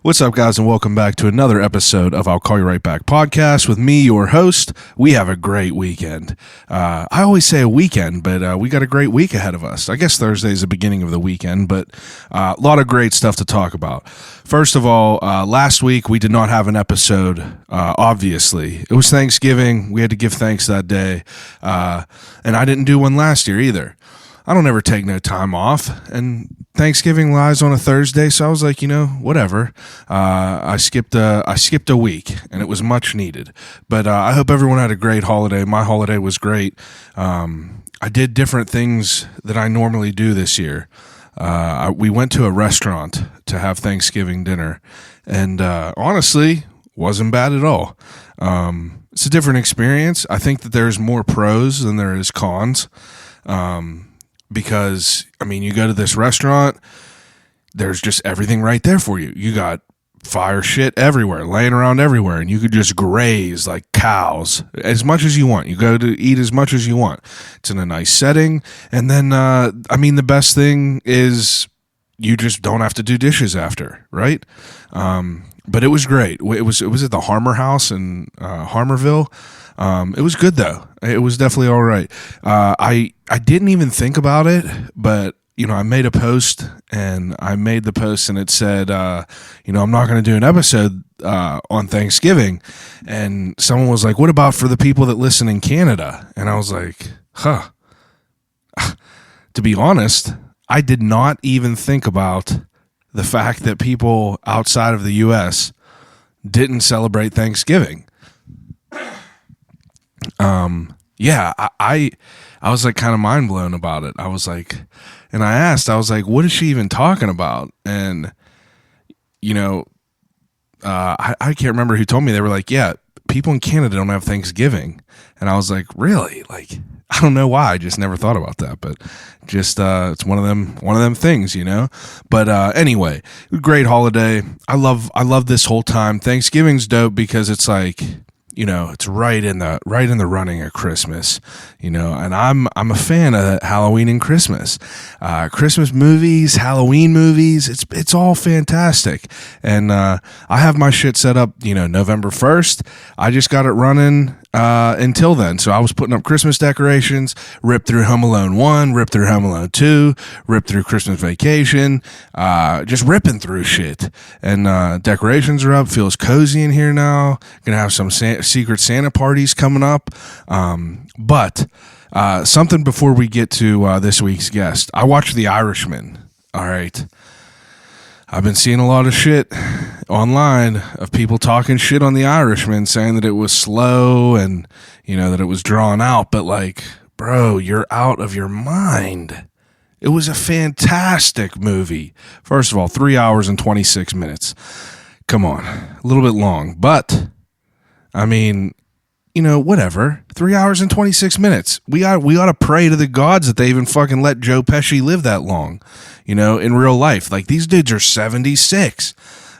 What's up, guys, and welcome back to another episode of I'll Call You Right Back podcast with me, your host. We have a great weekend. I always say a weekend, but we got a great week ahead of us. I guess Thursday is the beginning of the weekend, but a lot of great stuff to talk about. First of all, last week we did not have an episode, obviously. It was Thanksgiving. We had to give thanks that day, and I didn't do one last year either. I don't ever take no time off, and Thanksgiving lies on a Thursday, so I was like, whatever. I skipped a week, and it was much needed. But I hope everyone had a great holiday. My holiday was great. I did different things that I normally do this year. We went to a restaurant to have Thanksgiving dinner, and honestly, wasn't bad at all. It's a different experience. I think that there's more pros than there is cons. Because, you go to this restaurant, there's just everything right there for you. You got fire shit everywhere, laying around everywhere, and you could just graze like cows as much as you want. You go to eat as much as you want. It's in a nice setting. And then, the best thing is you just don't have to do dishes after, right? But it was great. It was at the Harmer House in Harmerville. It was good though. It was definitely all right. I didn't even think about it, but I made a post and it said, I'm not going to do an episode on Thanksgiving. And someone was like, what about for the people that listen in Canada? And I was like, to be honest, I did not even think about the fact that people outside of the U.S. didn't celebrate Thanksgiving. I was like kind of mind blown about it. I was like, what is she even talking about? And, I can't remember who told me. They were like, yeah, people in Canada don't have Thanksgiving. And I was like, really? Like, I don't know why. I just never thought about that, but just, it's one of them things, but, anyway, great holiday. I love this whole time. Thanksgiving's dope because it's like, it's right in the running of Christmas, and I'm a fan of Halloween and Christmas, Christmas movies, Halloween movies. It's all fantastic. And, I have my shit set up, November 1st. I just got it running, until then. So I was putting up Christmas decorations, ripped through Home Alone 1, ripped through Home Alone 2, ripped through Christmas Vacation, just ripping through shit. And, decorations are up, feels cozy in here now. Gonna have some Secret Santa parties coming up. But something before we get to this week's guest. I watched The Irishman. All right. I've been seeing a lot of shit online of people talking shit on The Irishman, saying that it was slow and, that it was drawn out. But like, bro, you're out of your mind. It was a fantastic movie. First of all, 3 hours and 26 minutes. Come on. A little bit long. But, whatever. 3 hours and 26 minutes. We ought to pray to the gods that they even fucking let Joe Pesci live that long, in real life. Like, these dudes are 76.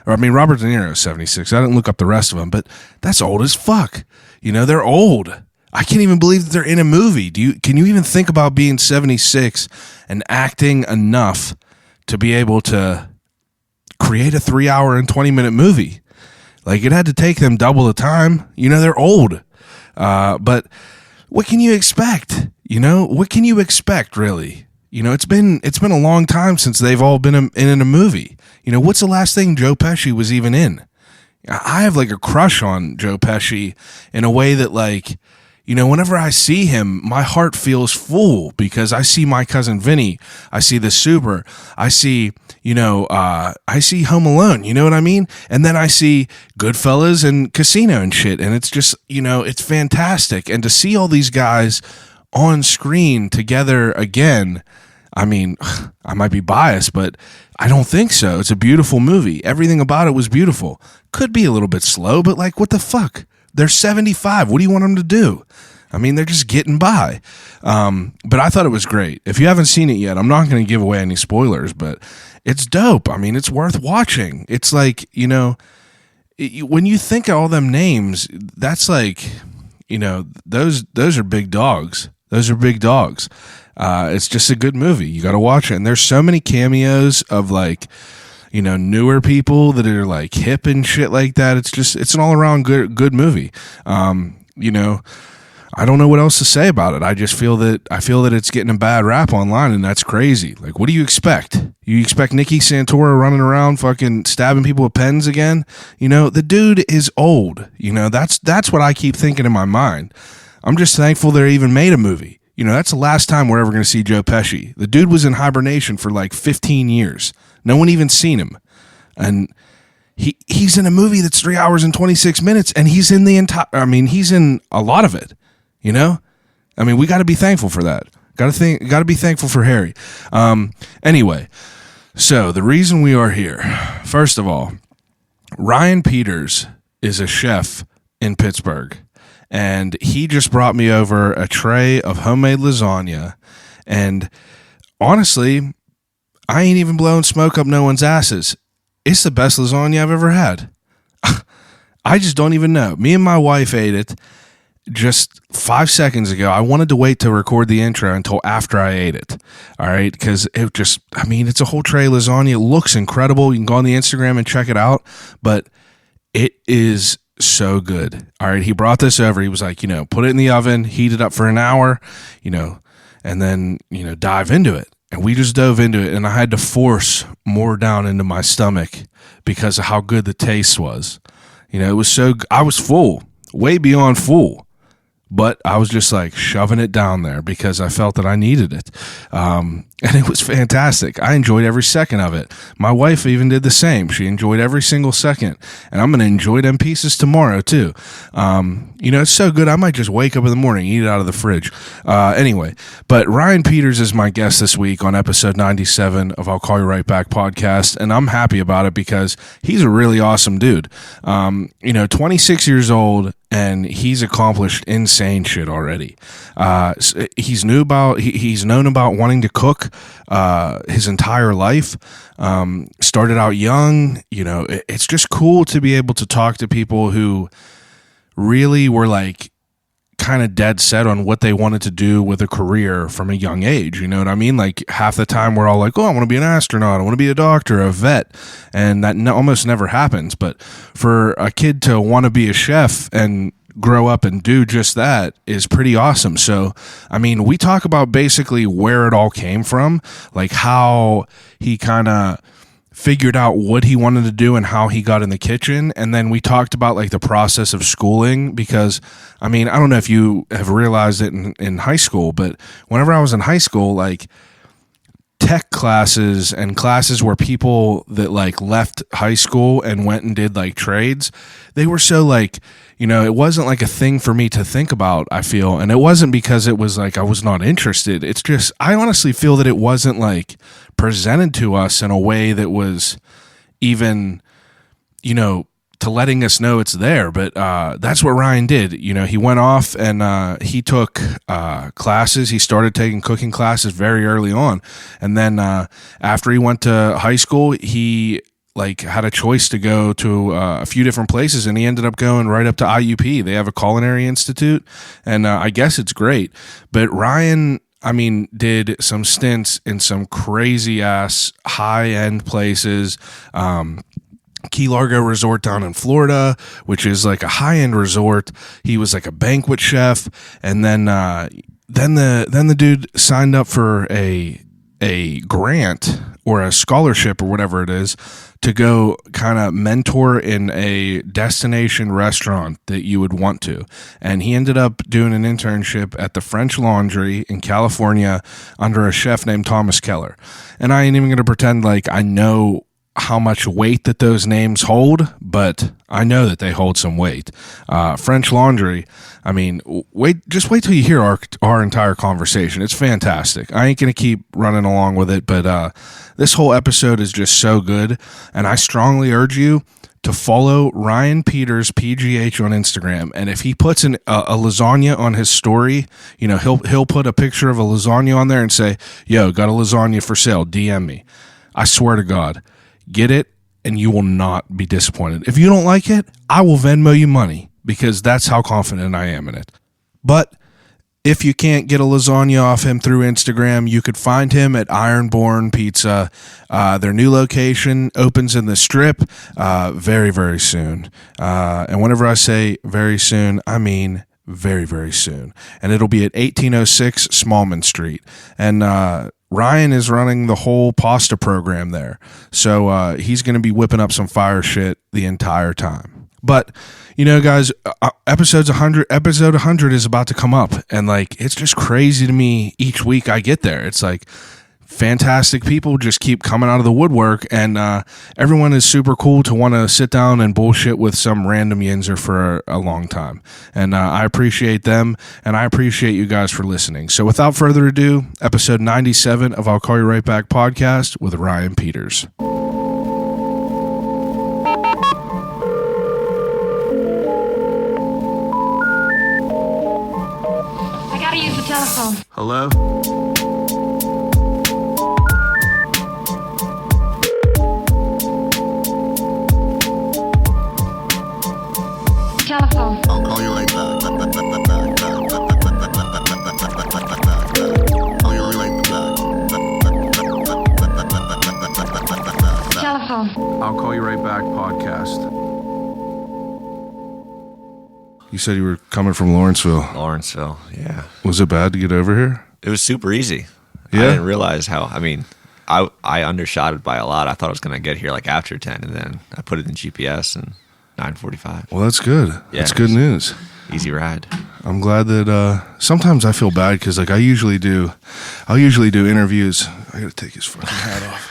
Or, Robert De Niro is 76. I didn't look up the rest of them, but that's old as fuck. They're old. I can't even believe that they're in a movie. Can you even think about being 76 and acting enough to be able to create a 3 hour and 20 minute movie? Like, it had to take them double the time. They're old. But what can you expect? What can you expect, really? It's been a long time since they've all been in a movie. What's the last thing Joe Pesci was even in? I have like a crush on Joe Pesci in a way that, like, whenever I see him, my heart feels full because I see My Cousin Vinny, I see The Super, I see, I see Home Alone, you know what I mean? And then I see Goodfellas and Casino and shit, and it's just, it's fantastic. And to see all these guys on screen together again, I might be biased, but I don't think so. It's a beautiful movie. Everything about it was beautiful. Could be a little bit slow, but like, what the fuck? They're 75. What do you want them to do? They're just getting by. But I thought it was great. If you haven't seen it yet, I'm not going to give away any spoilers, but it's dope. It's worth watching. It's like, when you think of all them names, that's like, those are big dogs. Those are big dogs. It's just a good movie. You got to watch it. And there's so many cameos of, like, newer people that are like hip and shit like that. It's an all around good movie. I don't know what else to say about it. I feel that it's getting a bad rap online, and that's crazy. Like, what do you expect? You expect Nikki Santoro running around fucking stabbing people with pens again? The dude is old. That's what I keep thinking in my mind. I'm just thankful they even made a movie. That's the last time we're ever going to see Joe Pesci. The dude was in hibernation for like 15 years. No one even seen him. And he's in a movie that's 3 hours and 26 minutes, and he's in he's in a lot of it. We got to be thankful for that. Got to be thankful for Harry. Anyway, so the reason we are here, first of all, Ryan Peters is a chef in Pittsburgh, and he just brought me over a tray of homemade lasagna, and honestly, I ain't even blowing smoke up no one's asses. It's the best lasagna I've ever had. I just don't even know. Me and my wife ate it just 5 seconds ago. I wanted to wait to record the intro until after I ate it. All right. Because it's a whole tray of lasagna. It looks incredible. You can go on the Instagram and check it out, but it is so good. All right. He brought this over. He was like, put it in the oven, heat it up for an hour, and then, dive into it. And we just dove into it, and I had to force more down into my stomach because of how good the taste was. It was I was full, way beyond full. But I was just like shoving it down there because I felt that I needed it. And it was fantastic. I enjoyed every second of it. My wife even did the same. She enjoyed every single second. And I'm going to enjoy them pieces tomorrow too. It's so good. I might just wake up in the morning, eat it out of the fridge. Anyway, but Ryan Peters is my guest this week on episode 97 of I'll Call You Right Back podcast. And I'm happy about it because he's a really awesome dude. 26 years old, and he's accomplished insane shit already. He's known about wanting to cook his entire life. Started out young. It's just cool to be able to talk to people who really were like kind of dead set on what they wanted to do with a career from a young age. You know what I mean? Like half the time we're all like, oh, I want to be an astronaut. I want to be a doctor, a vet. And that almost never happens. But for a kid to want to be a chef and grow up and do just that is pretty awesome. So, we talk about basically where it all came from, like how he kind of figured out what he wanted to do and how he got in the kitchen. And then we talked about like the process of schooling because, I don't know if you have realized it in high school, but whenever I was in high school, like tech classes and classes where people that like left high school and went and did like trades, they were so like, it wasn't like a thing for me to think about, I feel. And it wasn't because it was like I was not interested. It's just, I honestly feel that it wasn't like presented to us in a way that was even, to letting us know it's there. But that's what Ryan did. He went off and he took classes. He started taking cooking classes very early on. And then after he went to high school, he had a choice to go to a few different places, and he ended up going right up to IUP. They have a culinary institute, and I guess it's great. But Ryan, did some stints in some crazy ass high end places. Key Largo Resort down in Florida, which is like a high end resort. He was like a banquet chef, and then the dude signed up for a grant or a scholarship or whatever it is to go kind of mentor in a destination restaurant that you would want to. And he ended up doing an internship at the French Laundry in California under a chef named Thomas Keller. And I ain't even going to pretend like I know how much weight that those names hold, but I know that they hold some weight. French Laundry, just wait till you hear our entire conversation. It's fantastic. I ain't going to keep running along with it, but this whole episode is just so good, and I strongly urge you to follow Ryan Peters PGH on Instagram. And if he puts a lasagna on his story, he'll put a picture of a lasagna on there and say, yo, got a lasagna for sale, DM me. I swear to God. Get it, and you will not be disappointed. If you don't like it, I will Venmo you money because that's how confident I am in it. But If you can't get a lasagna off him through Instagram, you could find him at Ironborn Pizza. Their new location opens in the Strip very, very soon. And whenever I say very soon, I mean very, very soon. And it'll be at 1806 Smallman Street. And Ryan is running the whole pasta program there. So he's going to be whipping up some fire shit the entire time. But, you know, guys, episode 100 is about to come up, and like, it's just crazy to me each week I get there. It's like fantastic people just keep coming out of the woodwork, and everyone is super cool to want to sit down and bullshit with some random yinzer for a long time. And I appreciate them, and I appreciate you guys for listening. So without further ado, episode 97 of I'll Call You Right Back podcast with Ryan Peters. Telephone. Hello? Telephone. I'll call you right back. I'll call you right back. Telephone. I'll Call You Right Back podcast. You said you were coming from Lawrenceville, yeah. Was it bad to get over here? It was super easy. Yeah? I didn't realize how, I undershot it by a lot. I thought I was going to get here like after 10, and then I put it in GPS and 9:45. Well, that's good. Yeah, that's good news. Easy ride. I'm glad that sometimes I feel bad because like I'll usually do interviews. I gotta take his fucking hat off.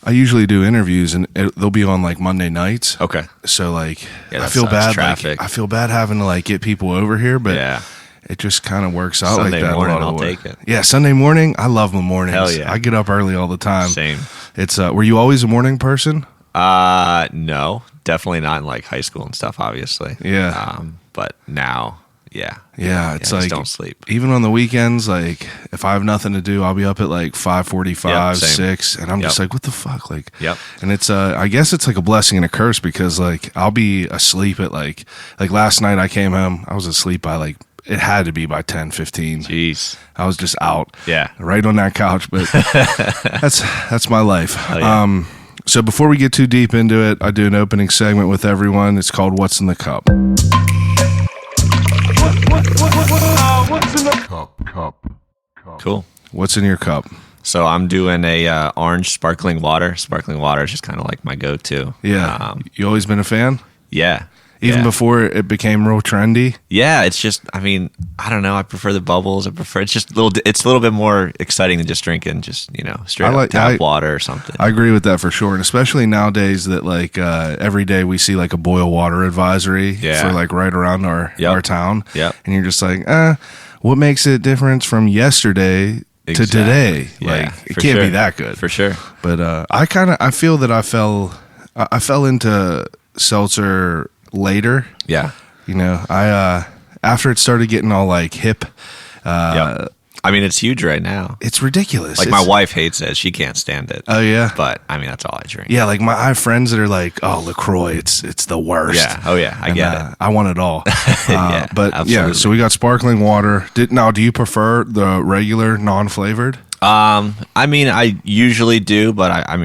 I usually do interviews and they'll be on like Monday nights. Okay. So like Yeah, I feel bad. traffic. Like, I feel bad having to like get people over here, but Yeah. it just kind of works out Sunday like that. morning, a lot of I'll the way. take it. Yeah, Sunday morning. I love the mornings. Hell yeah. I get up early all the time. Same. It's were you always a morning person? No, definitely not in like high school and stuff, obviously. Yeah. But now, yeah. Yeah, it's I like just don't sleep. Even on the weekends, like if I have nothing to do, I'll be up at like 5:45, Yep, same. 6, and I'm just Yep. like, what the fuck? Like, Yep. And it's I guess it's like a blessing and a curse because like I'll be asleep at like last night I came home, I was asleep by like it had to be by 10:15. Jeez. I was just out, Yeah. right on that couch. But that's my life. Oh, yeah. So before we get too deep into it, I do an opening segment with everyone. It's called "What's in the Cup." Cool. What's in your cup? So I'm doing a orange sparkling water. Sparkling water is just kind of like my go-to. Yeah, you always been a fan? Yeah. Even Yeah. before it became real trendy. Yeah, it's just, I don't know. I prefer the bubbles. It's just it's a little bit more exciting than just drinking just, straight up tap water or something. I agree with that for sure. And especially nowadays that like every day we see like a boil water advisory for like right around our town. Yep. And you're just like, what makes it different from yesterday to today? Yeah, like it for can't be sure. that good. For sure. But I feel that I fell into seltzer later. Yeah. I after it started getting all like hip. Yep. It's huge right now. It's ridiculous. Like my wife hates it. She can't stand it. Oh yeah. But that's all I drink. Yeah, like I have friends that are like, "Oh, LaCroix, it's the worst." Yeah. Oh yeah. I get it. I want it all. Yeah, but absolutely. yeah, so we got sparkling water. Do you prefer the regular non-flavored? I usually do, but I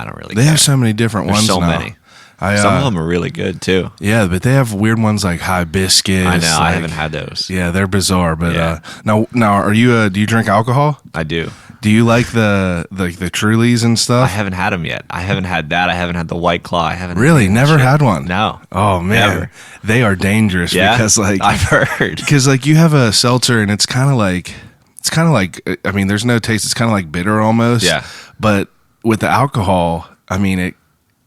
don't really. They care. have so many different There's ones so now. many. Some of them are really good too. Yeah, but they have weird ones like hibiscus. I know. I like- haven't had those. Yeah, they're bizarre. But Yeah. now, are you? Do you drink alcohol? I do. Do you like the Trulies and I stuff? hahaven't had them yet. I haven't had that. I haven't had the White Claw. I haven't Really, had never shit. had one. No. Oh man, Never. they are dangerous Yeah, because like I've heard. because like you have a seltzer and it's kind of like there's no taste. It's kind of like bitter almost. Yeah. But with the alcohol,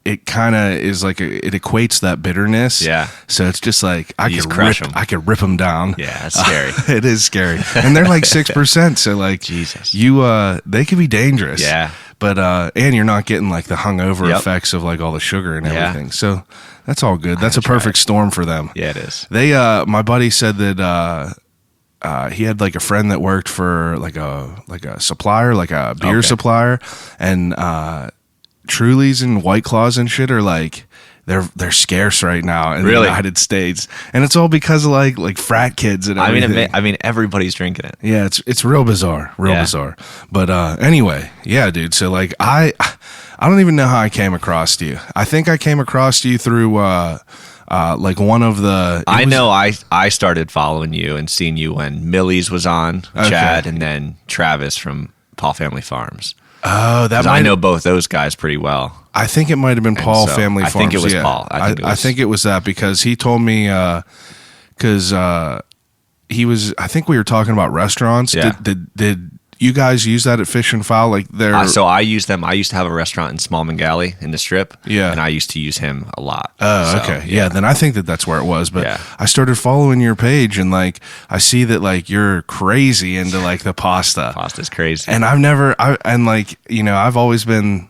it kind of is like it equates that bitterness. Yeah. So it's just like I You just could crush 'em. I could rip them down. Yeah, that's scary. It is scary, and they're like 6%. So like Jesus. they can be dangerous. Yeah. But and you're not getting like the hungover Yep. effects of like all the sugar and Yeah. everything. So that's all good. That's a try perfect it. storm for them. Yeah, it is. They my buddy said that he had like a friend that worked for like a supplier, like a beer Okay. supplier, and Trulies and White Claws and shit are like they're scarce right now in Really? the United States, and it's all because of like frat kids and everything. I mean, everybody's drinking it. Yeah, it's real bizarre, bizarre. But anyway, yeah, dude. So like I don't even know how I came across you. I think I came across you through like one of the. I started following you and seeing you when Millie's was on, Chad, and then Travis from Paul Family Farms. Oh, I know both those guys pretty well. I think it might have been Paul Family Farms. I think it was Paul. I think it was that because he told me because he was. I think we were talking about restaurants. Yeah. Did you guys use that at Fish and Fowl? Like there. So I use them. I used to have a restaurant in Smallman Galley in the Strip. Yeah, and I used to use him a lot. Oh, okay. Yeah. Then I think that's where it was. But yeah. I started following your page, and like I see that like you're crazy into like the pasta. Pasta's crazy. And I've always been,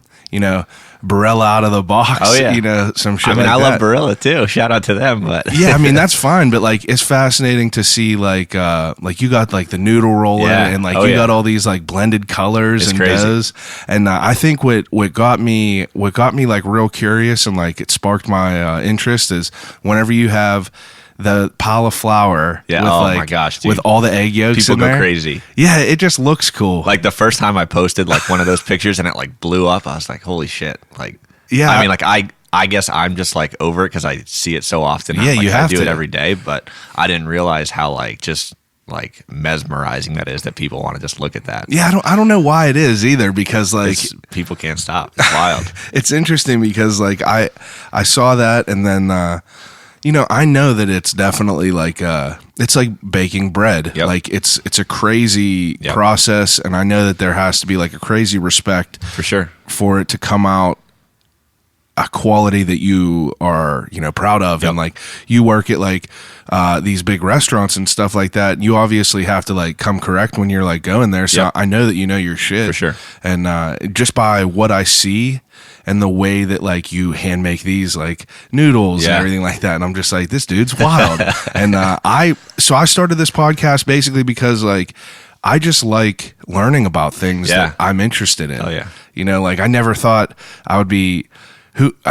Barilla out of the box. Oh, yeah. Some shit. I love Barilla too. Shout out to them. But yeah, that's fine. But like, it's fascinating to see like you got like the noodle roller and like got all these like blended colors and crazy. doughs. And I think what got me like real curious and like it sparked my interest is whenever you have the pile of flour with my gosh, dude. with all the egg yolks People in go there. crazy. Yeah, it just looks cool. Like the first time I posted like one of those pictures and it like blew up, I was like, holy shit. Like, yeah, I mean, like I guess I'm just like over it because I see it so often. Yeah, you have to do it every day, but I didn't realize how like just like mesmerizing that is that people want to just look at that. Yeah, I don't know why it is either because like people can't stop. It's wild. It's interesting because like I saw that and then I know that it's definitely like it's like baking bread. Yep. Like it's a crazy process, and I know that there has to be like a crazy respect for sure for it to come out a quality that you are proud of. And like you work at like these big restaurants and stuff like that, you obviously have to like come correct when you're like going there. So I know that you know your shit for sure. And just by what I see and the way that like you hand make these like noodles and everything like that, and I'm just like, this dude's wild. And I started this podcast basically because like I just like learning about things that I'm interested in. Oh yeah. Like I never thought I would be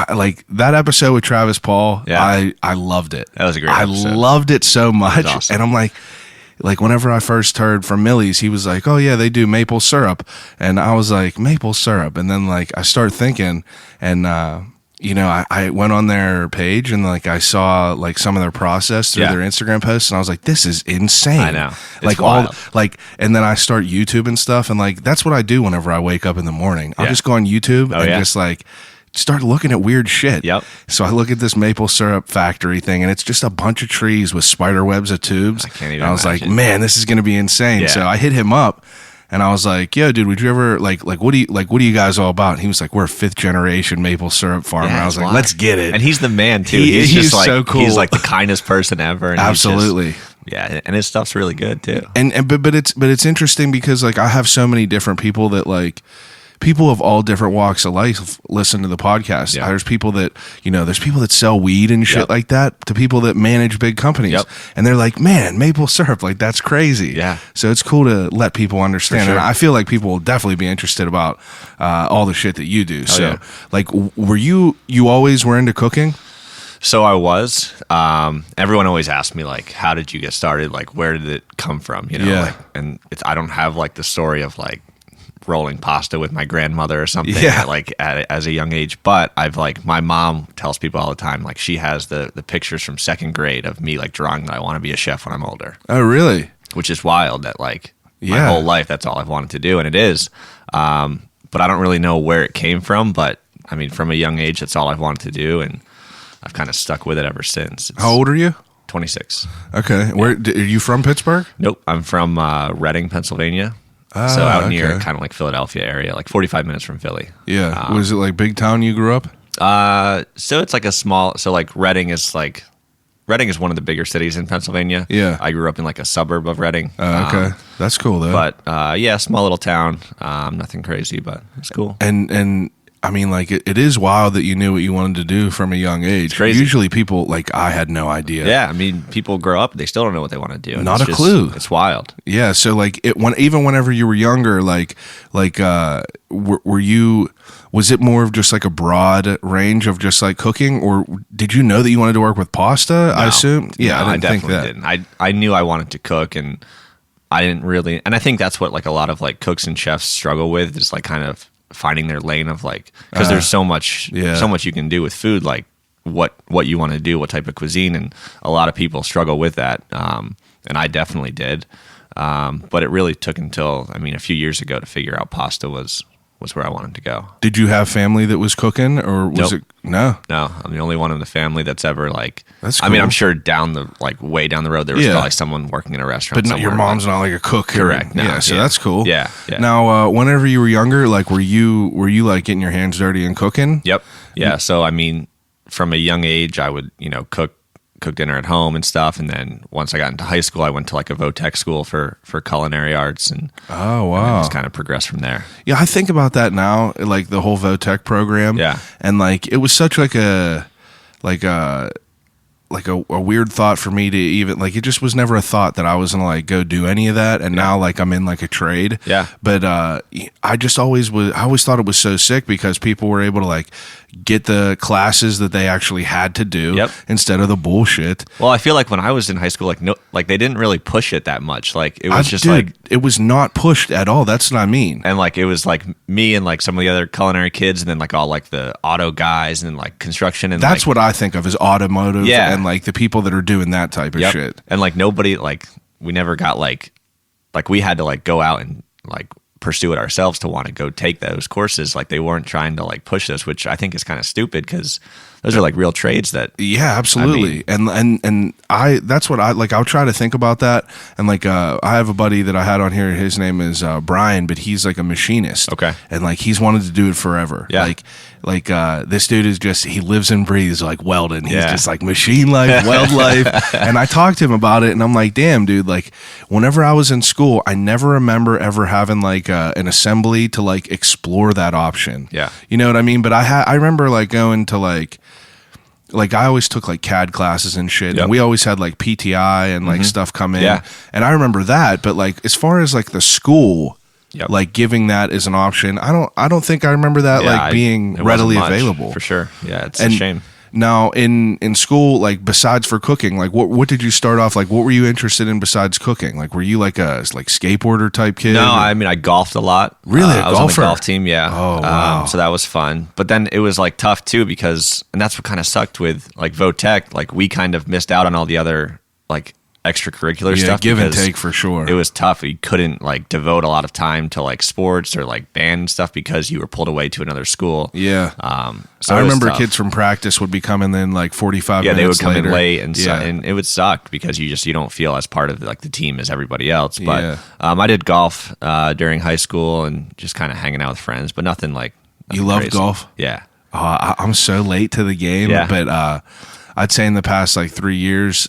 like that episode with Travis Paul. I loved it. That was a great episode. I loved it so much. Awesome. And I'm like whenever I first heard from Millie's, he was like, oh yeah, they do maple syrup. And I was like, maple syrup. And then like I started thinking and I went on their page and like I saw like some of their process through their Instagram posts, and I was like, this is insane. I know. It's like wild. all like, and then I start YouTube and stuff, and like that's what I do whenever I wake up in the morning. I'll just go on YouTube and just like start looking at weird shit. Yep. So I look at this maple syrup factory thing, and it's just a bunch of trees with spider webs of tubes. I can't even. And I was imagine. like, man, this is gonna be insane. Yeah. So I hit him up. And I was like, yo, dude, would you ever what are you guys all about? And he was like, we're a 5th generation maple syrup farmer. Yeah, I was like, let's get it. And he's the man too. He's just like so cool. He's like the kindest person ever. And absolutely. And his stuff's really good too. But it's interesting because like I have so many different people that like people of all different walks of life listen to the podcast. Yeah. There's people that, there's people that sell weed and shit like that to people that manage big companies. Yep. And they're like, man, maple syrup, like that's crazy. Yeah. So it's cool to let people understand. Sure. And I feel like people will definitely be interested about all the shit that you do. So like, were you always were into cooking? So I was. Everyone always asks me like, how did you get started? Like, where did it come from? Yeah. And I don't have like the story of like rolling pasta with my grandmother or something as a young age, but I've like my mom tells people all the time like she has the pictures from 2nd grade of me like drawing that I want to be a chef when I'm older. Oh really? Which is wild that like my whole life that's all I've wanted to do, and it is, but I don't really know where it came from, but I mean from a young age that's all I've wanted to do, and I've kind of stuck with it ever since. How old are you? 26. Okay. Where are you from? Pittsburgh? Nope, I'm from Reading, Pennsylvania. So out near kind of like Philadelphia area, like 45 minutes from Philly. Yeah. Was it like big town you grew up? So it's like like Reading is one of the bigger cities in Pennsylvania. Yeah. I grew up in like a suburb of Reading. Okay. That's cool though. But small little town. Nothing crazy, but it's cool. And I mean, like it is wild that you knew what you wanted to do from a young age. Crazy. Usually people like I had no idea. Yeah, I mean, people grow up, they still don't know what they want to do. And Not it's a clue. It's wild. Yeah. So like even whenever you were younger, were you, was it more of just like a broad range of just like cooking, or did you know that you wanted to work with pasta? I assume. Yeah, No, I didn't think that. didn't. I knew I wanted to cook, and I didn't really, and I think that's what like a lot of like cooks and chefs struggle with, is like kind of finding their lane of like, because there's so much you can do with food, like what you want to do, what type of cuisine, and a lot of people struggle with that, and I definitely did, but it really took until, I mean, a few years ago to figure out pasta was where I wanted to go. Did you have family that was cooking, or was Nope. it no? No, I'm the only one in the family that's ever like. That's I mean, cool. I'm sure way down the road there was probably someone working in a restaurant. But not, your somewhere, mom's not like a cook. Correct. No, yeah, so yeah. that's cool. Yeah. Now, whenever you were younger, like were you like getting your hands dirty and cooking? Yep. Yeah. So I mean, from a young age, I would cook dinner at home and stuff, and then once I got into high school, I went to like a VOTEC school for culinary arts, and Oh and wow. just kind of progressed from there. Yeah, I think about that now, like the whole VOTEC program. Yeah. And like it was such like a weird thought for me to even like, it just was never a thought that I was gonna like go do any of that, and now like I'm in like a trade. Yeah. But I always thought it was so sick because people were able to like get the classes that they actually had to do Yep. instead of the bullshit. Well, I feel like when I was in high school, like they didn't really push it that much. Like it was just like, it was not pushed at all. That's what I mean. and like it was like me and like some of the other culinary kids, and then like all like the auto guys and like construction, and That's like, what I think of as automotive, Yeah. and like the people that are doing that type of Yep. shit. And like nobody, like we never got like we had to like go out and like pursue it ourselves to want to go take those courses. Like they weren't trying to like push this, which I think is kind of stupid, because those are like real trades that. Yeah, absolutely. And I that's what I like. I'll try to think about that. And like I have a buddy that I had on here. His name is Brian, but he's like a machinist. Okay. And like he's wanted to do it forever. Yeah. Like this dude is just, he lives and breathes like welding. He's Yeah. just like machine life, weld life. And I talked to him about it, and I'm like, damn, dude. Like whenever I was in school, I never remember ever having like an assembly to like explore that option. Yeah. You know what I mean? But I remember like going to like I always took like CAD classes and shit, Yep. and we always had like PTI and like stuff come in. Yeah. And I remember that, but like as far as like the school, Yep. like giving that as an option, I don't think I remember that like being it wasn't readily much, available for sure. Yeah, it's And a shame. Now in school, like besides for cooking, like what did you start off like? What were you interested in besides cooking? Like were you like a skateboarder type kid? No, or- I mean I golfed a lot. Really? A I was on the golfer? golf team. Yeah. Oh, wow. So that was fun. But then it was like tough too, because, and that's what kind of sucked with like VOTEC. Like we kind of missed out on all the other like extracurricular yeah, stuff. give and because take for sure. It was tough. You couldn't like devote a lot of time to like sports or like band stuff because you were pulled away to another school. Yeah. So I it was remember tough. kids from practice would be coming in like 45 Yeah, minutes they would come later. in late, and Yeah. and it would suck because you don't feel as part of like the team as everybody else. But Yeah. I did golf during high school and just kind of hanging out with friends, but nothing like. You nothing love crazy. golf? Yeah. I'm so late to the game, Yeah. but I'd say in the past like 3 years,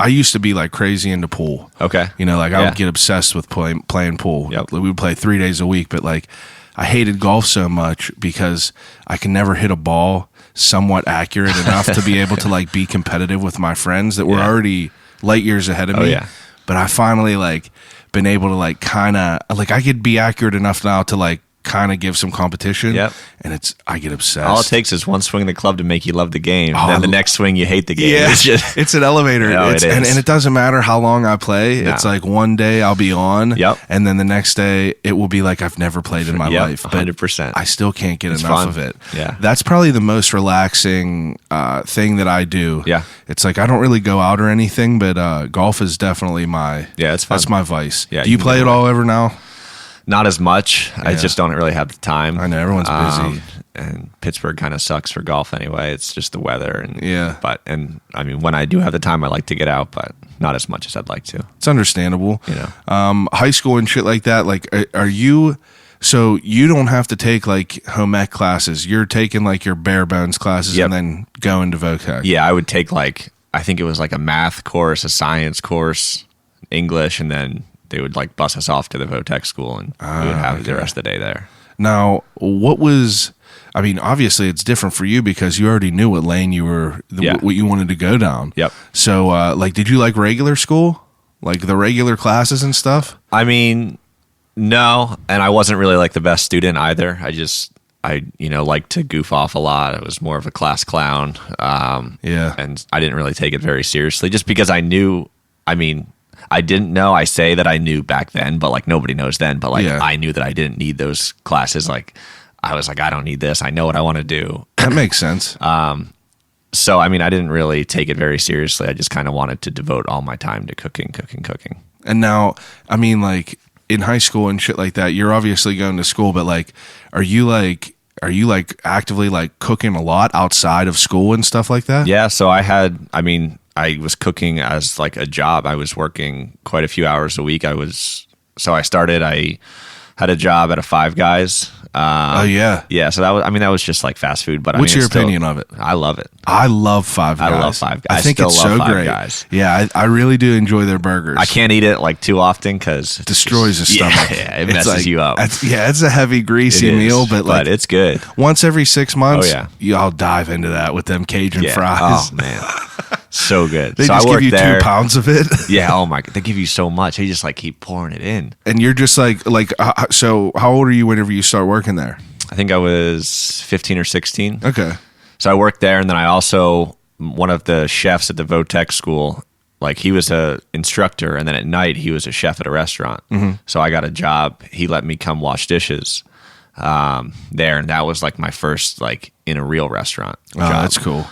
I used to be like crazy into pool. Okay. You know, like I Yeah. would get obsessed with playing pool. Yep. We would play 3 days a week, but like I hated golf so much because I can never hit a ball somewhat accurate enough to be able to like be competitive with my friends that were Yeah. already light years ahead of Oh, me. yeah. But I finally like been able to like kind of like I could be accurate enough now to like kind of give some competition. Yep. And I get obsessed. All it takes is one swing of the club to make you love the game. Oh, Then the next swing, you hate the game. Yeah, It's just, it's an elevator. No, It's- it is. And it doesn't matter how long I play. No. It's like one day I'll be on, Yep. and then the next day it will be like I've never played in my Yep, life. But 100%. I still can't get It's enough fun. of it. Yeah. That's probably the most relaxing thing that I do. Yeah. It's like I don't really go out or anything, but golf is definitely Yeah, it's fun. That's my vice. Yeah, Do you you can play get it all ever now? not as much. I Yeah. just don't really have the time. I know, everyone's busy. And Pittsburgh kind of sucks for golf anyway. It's just the weather. And Yeah. and I mean, when I do have the time, I like to get out, but not as much as I'd like to. It's understandable. You know. High school and shit like that. Like, are you? So you don't have to take like home ec classes. You're taking like your bare bones classes Yep. and then going to VOTEC. Yeah, I would take like, I think it was like a math course, a science course, English, and then they would like bus us off to the VOTEC school, and we would have the rest of the day there. Now, I mean, obviously it's different for you because you already knew what lane you were, what you wanted to go down. Yep. So, like, did you like regular school? Like the regular classes and stuff? I mean, no. And I wasn't really like the best student either. I like to goof off a lot. I was more of a class clown. And I didn't really take it very seriously just because I knew, I didn't know. I say that I knew back then, but like nobody knows then. But like I knew that I didn't need those classes. Like I was like, I don't need this. I know what I want to do. That makes sense. So, I didn't really take it very seriously. I just kind of wanted to devote all my time to cooking. And now, like in high school and shit like that, you're obviously going to school, but like, are you actively like cooking a lot outside of school and stuff like that? Yeah. So I was cooking as like a job. I was working quite a few hours a week. I had a job at a Five Guys. Yeah. So that was just like fast food. But what's your opinion of it? I love it. I love Five Guys. I love Five Guys. I think it's so great. Guys. Yeah, I really do enjoy their burgers. I can't eat it like too often because it destroys the stomach. Yeah, it messes you up. It's a heavy, greasy meal, but it's good. Once every 6 months, I'll dive into that with them Cajun fries. Oh man, so good. They just give you 2 pounds of it. Yeah. Oh my god, they give you so much. They just like keep pouring it in, and you're just like. So how old are you whenever you start working there? I think I was 15 or 16. Okay. So I worked there, and then I also, one of the chefs at the Votech school, like he was a instructor, and then at night he was a chef at a restaurant. Mm-hmm. So I got a job. He let me come wash dishes there, and that was like my first like in a real restaurant job. That's cool.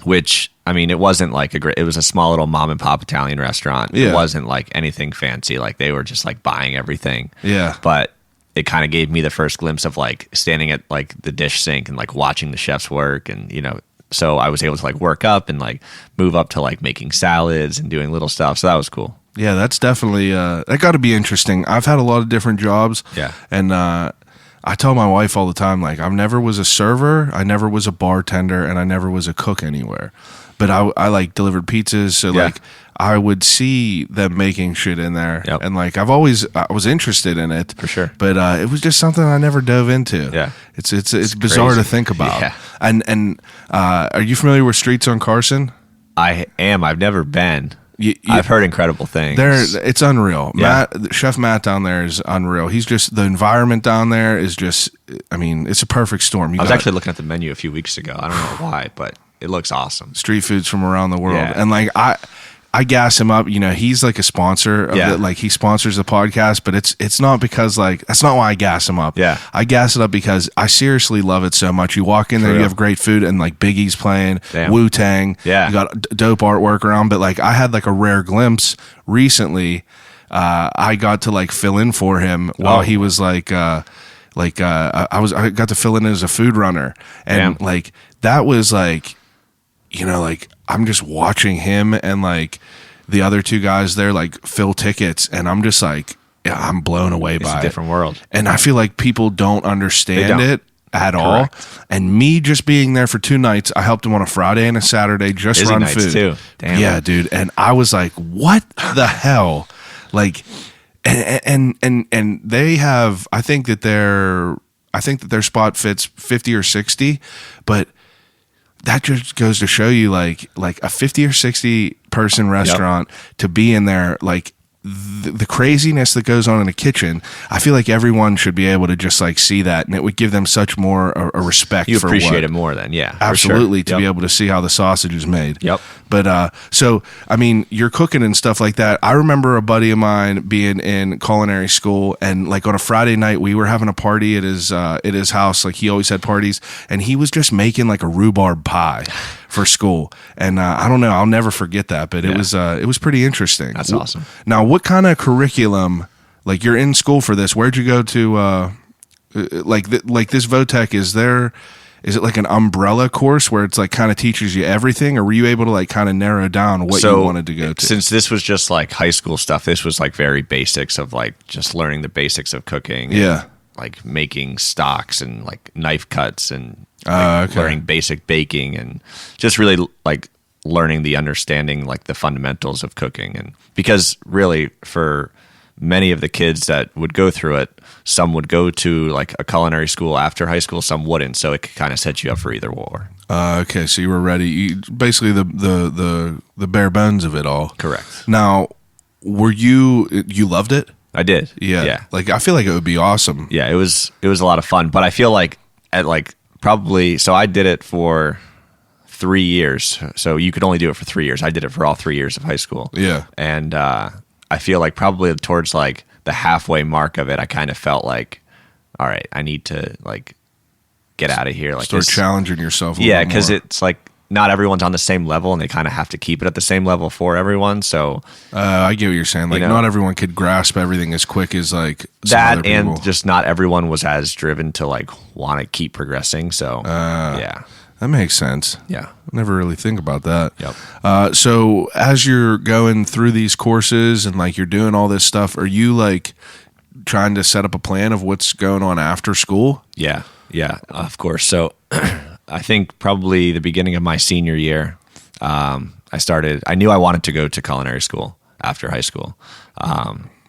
Which it wasn't like it was a small little mom and pop Italian restaurant. Yeah. It wasn't like anything fancy. Like they were just like buying everything. Yeah. But it kind of gave me the first glimpse of like standing at like the dish sink and like watching the chefs work. And, so I was able to like work up and like move up to like making salads and doing little stuff. So that was cool. Yeah, that's definitely, that got to be interesting. I've had a lot of different jobs. Yeah. And, I tell my wife all the time, like, I never was a server, I never was a bartender, and I never was a cook anywhere. But I like delivered pizzas, so like I would see them making shit in there, and like I was interested in it for sure. But it was just something I never dove into. Yeah, it's bizarre to think about. Yeah. And are you familiar with Streets on Carson? I am. I've never been. I've heard incredible things. It's unreal. Yeah. Chef Matt down there is unreal. He's just, the environment down there is just, it's a perfect storm. I was actually looking at the menu a few weeks ago. I don't know why, but it looks awesome. Street foods from around the world. Yeah. And like, I gas him up. He's like a sponsor of it. Like he sponsors the podcast, but it's not because like, that's not why I gas him up. Yeah. I gas it up because I seriously love it so much. You walk in there, you have great food, and like Biggie's playing, Wu-Tang. Yeah. You got dope artwork around, but like I had like a rare glimpse recently. I got to like fill in for him while he was I got to fill in as a food runner. And like, that was like, like I'm just watching him and like the other 2 guys there like fill tickets, and I'm just like, I'm blown away by it. It's a different world. And I feel like people don't understand it at all. And me just being there for 2 nights, I helped him on a Friday and a Saturday, just Busy run nights food. too. Damn. Yeah, dude. And I was like, what the hell? Like, and they have, I think that their spot fits 50 or 60, but that just goes to show you like a 50 or 60 person restaurant to be in there, like the craziness that goes on in a kitchen. I feel like everyone should be able to just like see that, and it would give them such more a respect. You appreciate it more then, absolutely, sure. To be able to see how the sausage is made. Yep. But so you're cooking and stuff like that. I remember a buddy of mine being in culinary school, and like on a Friday night we were having a party at his house. Like he always had parties, and he was just making like a rhubarb pie for school. And I don't know, I'll never forget that. But it was pretty interesting. That's awesome. Now, what kind of curriculum? Like you're in school for this. Where'd you go to? Like this Votech, is it like an umbrella course where it's like kind of teaches you everything, or were you able to like kind of narrow down what you wanted to go to? Since this was just like high school stuff, this was like very basics of like just learning the basics of cooking. Yeah. And, like making stocks and like knife cuts and okay. learning basic baking and just really like learning the understanding, like the fundamentals of cooking. And because really for many of the kids that would go through it, some would go to like a culinary school after high school, some wouldn't. So it could kind of set you up for either or. Okay, so you were ready. Basically, the bare bones of it all. Correct. Now, were you loved it? I did. Yeah. Like I feel like it would be awesome. Yeah, it was a lot of fun. But I feel like at like probably so I did it for 3 years. So you could only do it for 3 years. I did it for all 3 years of high school. Yeah. And I feel like probably towards like the halfway mark of it, I kind of felt like, all right, I need to like get out of here. Like start challenging yourself. Yeah, because it's like not everyone's on the same level, and they kind of have to keep it at the same level for everyone. So I get what you're saying. Like not everyone could grasp everything as quick as like that, and just not everyone was as driven to like want to keep progressing. So yeah. That makes sense. Yeah. I never really think about that. Yep. So as you're going through these courses and like you're doing all this stuff, are you like trying to set up a plan of what's going on after school? Yeah. Yeah, of course. So I think probably the beginning of my senior year, I knew I wanted to go to culinary school after high school.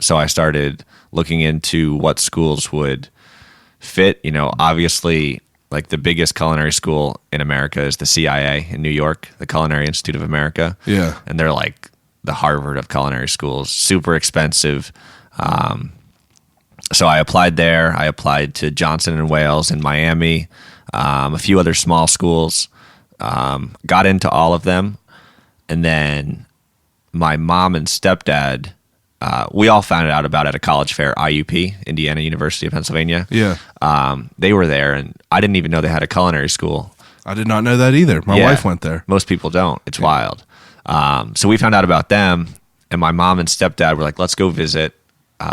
So I started looking into what schools would fit, obviously like the biggest culinary school in America is the CIA in New York, the Culinary Institute of America. Yeah. And they're like the Harvard of culinary schools, super expensive. So I applied there. I applied to Johnson & Wales in Miami, a few other small schools, got into all of them. And then my mom and stepdad, we all found out about it at a college fair, IUP, Indiana University of Pennsylvania. Yeah. They were there, and I didn't even know they had a culinary school. I did not know that either. My wife went there. Most people don't. It's wild. So we found out about them, and my mom and stepdad were like, let's go visit.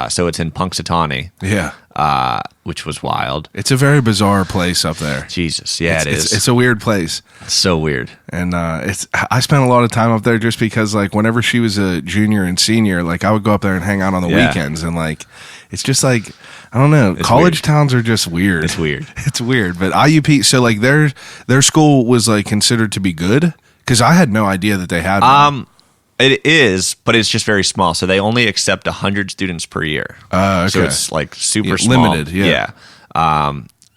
So it's in Punxsutawney. Yeah. Which was wild. It's a very bizarre place up there. Jesus. Yeah, it is. It's a weird place. It's so weird. And I spent a lot of time up there just because like whenever she was a junior and senior, like I would go up there and hang out on the weekends, and like it's just like I don't know. College towns are just weird. It's weird. It's weird. But IUP, so like their school was like considered to be good because I had no idea that they had one. It is, but it's just very small. So they only accept 100 students per year. Okay. So it's like super small. Limited, yeah.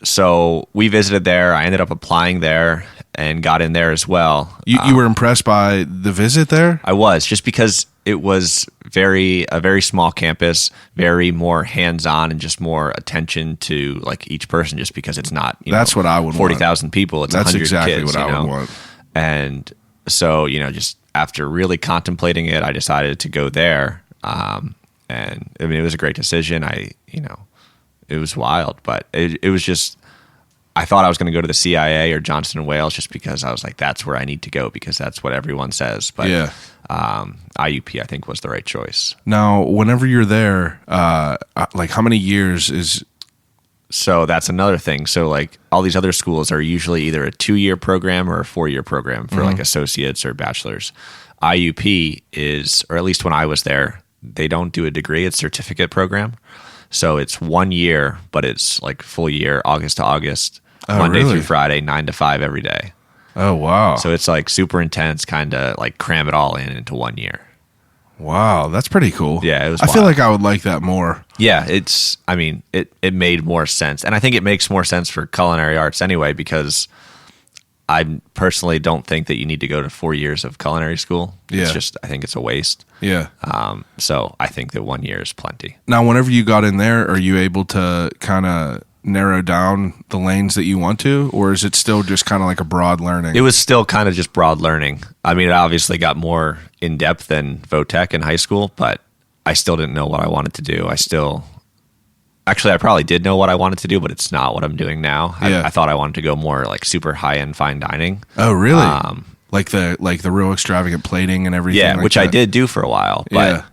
So we visited there. I ended up applying there and got in there as well. You were impressed by the visit there? I was, just because it was a very small campus, very more hands-on and just more attention to like each person, just because it's not, that's what I would 40,000 people. It's that's 100 exactly kids, what I would want. And so, just after really contemplating it, I decided to go there. And I mean, it was a great decision. It was wild, but it was just, I thought I was going to go to the CIA or Johnson & Wales just because I was like, that's where I need to go because that's what everyone says. But yeah. IUP, I think, was the right choice. Now, whenever you're there, like how many years is... So that's another thing. So like all these other schools are usually either a 2-year program or a 4-year program for like associates or bachelors. IUP is, or at least when I was there, they don't do a degree. It's a certificate program. So it's 1 year, but it's like full year, August to August, Monday through Friday, 9 to 5 every day. Oh, wow. So it's like super intense, kind of like cram it all into 1 year. Wow, that's pretty cool. Yeah, it was I feel like I would like that more. Yeah, it made more sense. And I think it makes more sense for culinary arts anyway, because I personally don't think that you need to go to 4 years of culinary school. Yeah. It's just, I think it's a waste. Yeah. So I think that 1 year is plenty. Now, whenever you got in there, are you able to kind of narrow down the lanes that you want to, or is it still just kind of like a broad learning? It was still kind of just broad learning. I mean, it obviously got more in depth than VOTech in high school, but I still didn't know what I wanted to do. I probably did know what I wanted to do, but it's not what I'm doing now. Yeah. I thought I wanted to go more like super high end fine dining. Oh, really? Like the real extravagant plating and everything. Yeah, like which that? I did do for a while, but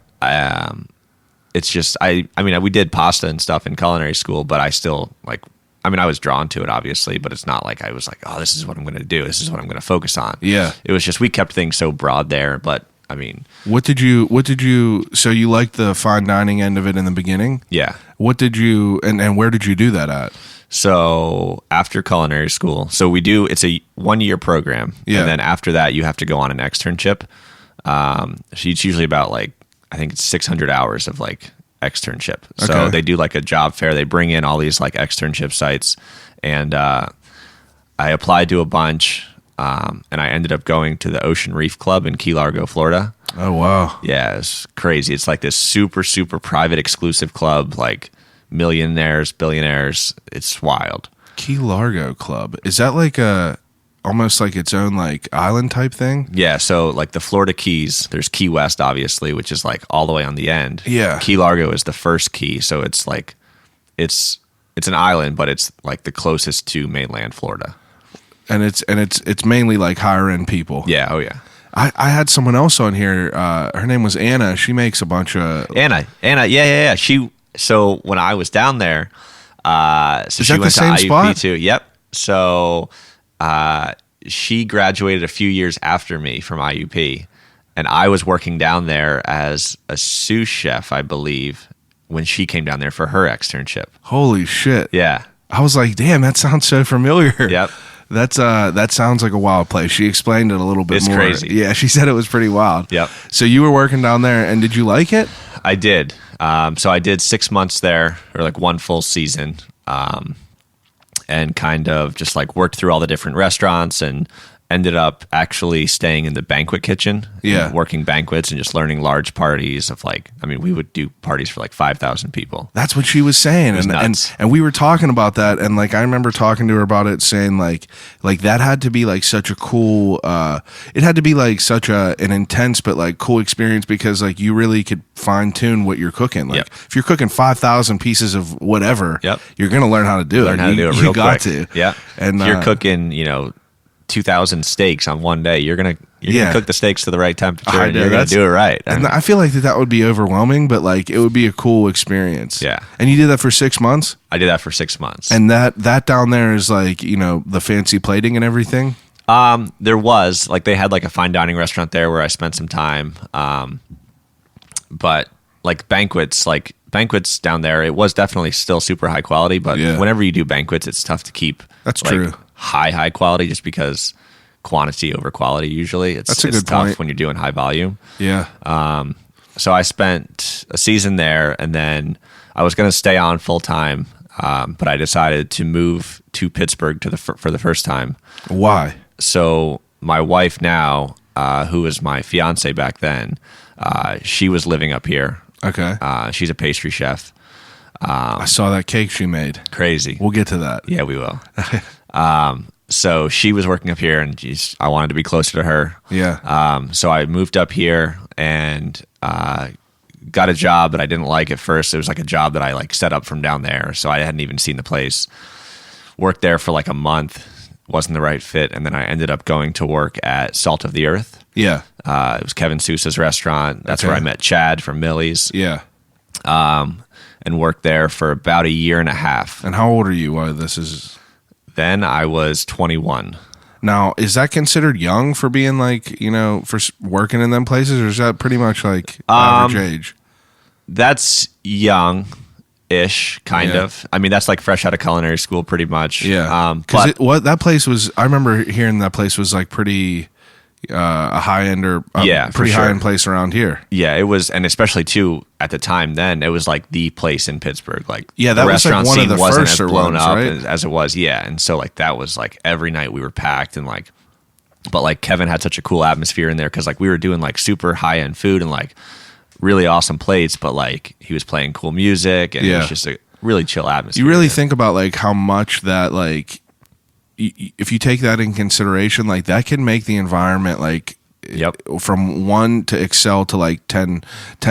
it's just I mean, we did pasta and stuff in culinary school, but I still I was drawn to it obviously, but it's not like I was like, oh, this is what I'm going to do. This is what I'm going to focus on. Yeah. It was just, we kept things so broad there, but I mean, what did you so you liked the fine dining end of it in the beginning? Yeah. What did you and where did you do that at? So after culinary school, it's a 1 year program. Yeah. And then after that, you have to go on an externship. So it's usually about I think it's 600 hours of externship. So Okay. they do like a job fair. They bring in all these like externship sites, and I applied to a bunch, and I ended up going to the Ocean Reef Club in Key Largo, Florida. Oh wow. Yeah, it's crazy. It's like this super, super private, exclusive club, like millionaires, billionaires. It's wild. Key Largo Club. Is that like a almost like its own like island type thing? Yeah, so like the Florida Keys, there's Key West, obviously, which is like all the way on the end. Yeah. Key Largo is the first key, so it's like it's an island, but it's like the closest to mainland Florida. And it's mainly like higher end people. Yeah, oh yeah. I had someone else on here. Her name was Anna. She makes a bunch of. Anna, yeah. So when I was down there, so Is she that the went to same IUP spot? too. Yep. So she graduated a few years after me from IUP, and I was working down there as a sous chef, I believe, when she came down there for her externship. Holy shit. Yeah. I was like, damn, that sounds so familiar. Yep. That sounds like a wild place. She explained it a little bit It's more. crazy. Yeah, she said it was pretty wild. Yep. So you were working down there, and did you like it? I did. So I did 6 months there, or like one full season, and kind of just like worked through all the different restaurants and ended up actually staying in the banquet kitchen, Yeah. working banquets and just learning large parties of like, I mean, we would do parties for like 5,000 people. That's what she was saying, was and nuts. we were talking about that, and like I remember talking to her about it, saying like that had to be like such a cool, it had to be like such an intense but like cool experience, because like you really could fine tune what you're cooking. Like Yep. if you're cooking 5,000 pieces of whatever, Yep. you're gonna learn how to do Learn it. how to do it You real got quick. to, Yeah. And if you're cooking, 2,000 steaks on one day, you're gonna Yeah. cook the steaks to the right temperature, I and know, you're gonna that's- do it right. And I feel like that would be overwhelming, but like it would be a cool experience. Yeah. And you did that for 6 months, I did that for 6 months. and that down there is like the fancy plating and everything. There was like they had like a fine dining restaurant there where I spent some time. But like banquets down there, it was definitely still super high quality. But Yeah. whenever you do banquets, it's tough to keep That's like, true. high quality, just because quantity over quality. Usually, it's That's a good tough point. when you're doing high volume. Yeah. So I spent a season there, and then I was going to stay on full time, but I decided to move to Pittsburgh for the first time. Why? So my wife now, who was my fiance back then, she was living up here. Okay. She's a pastry chef. I saw that cake she made. Crazy. We'll get to that. Yeah, we will. So she was working up here, and I wanted to be closer to her. Yeah. So I moved up here and got a job that I didn't like at first. It was like a job that I like set up from down there, so I hadn't even seen the place. Worked there for like a month, wasn't the right fit, and then I ended up going to work at Salt of the Earth. Yeah. It was Kevin Sousa's restaurant. That's Okay. where I met Chad from Millie's, Yeah. and worked there for about a year and a half. And how old are you while this is? Then I was 21. Now, is that considered young for being like, for working in them places, or is that pretty much like average age? That's young-ish, kind Yeah. of. I mean, that's like fresh out of culinary school, pretty much. Yeah. But Because that place was, I remember hearing that place was like pretty a high end or Yeah, for pretty sure. high end place around here. yeah, it was, and especially too at the time. Then it was like the place in Pittsburgh. Like Yeah, the that was, like, restaurant one of scene the wasn't as firster blown ones, up right? as it was. Yeah, and so like that was like every night we were packed, and like, but like Kevin had such a cool atmosphere in there because like we were doing like super high end food and like really awesome plates, but like he was playing cool music, and it Yeah. was just a really chill atmosphere. You really think about like how much that like, if you take that in consideration, like that can make the environment like, Yep. from 1 to excel to like 10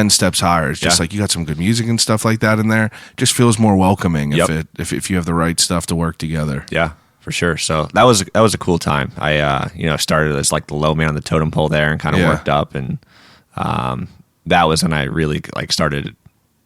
steps higher. It's just Yeah. like you got some good music and stuff like that in there. Just feels more welcoming Yep. if you have the right stuff to work together. Yeah, for sure. So that was a cool time. I started as like the low man on the totem pole there and kind of Yeah. worked up, and that was when I really like started.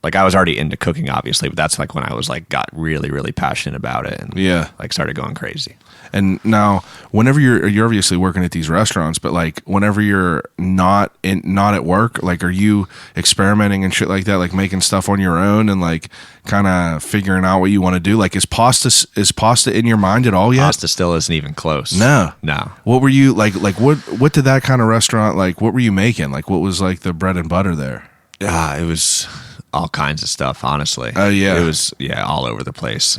Like I was already into cooking, obviously, but that's like when I was like got really really passionate about it, and Yeah. like started going crazy. And now, whenever you're obviously working at these restaurants, but like whenever you're not at work, like are you experimenting and shit like that, like making stuff on your own and like kind of figuring out what you want to do? Like is pasta in your mind at all yet? Pasta still isn't even close. No. no. What were you like what did that kind of restaurant like? What were you making? Like what was like the bread and butter there? It was all kinds of stuff. Honestly, Oh, yeah. it was all over the place.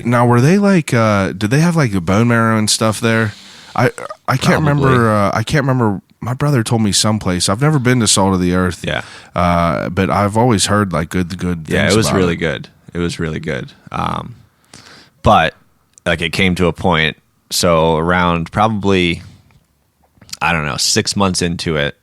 Now, were they like? Did they have like the bone marrow and stuff there? I can't Probably. remember. I can't remember. My brother told me someplace. I've never been to Salt of the Earth. Yeah. But I've always heard like good things. Yeah, it was about really good. It was really good. But like it came to a point. So around probably, I don't know, 6 months into it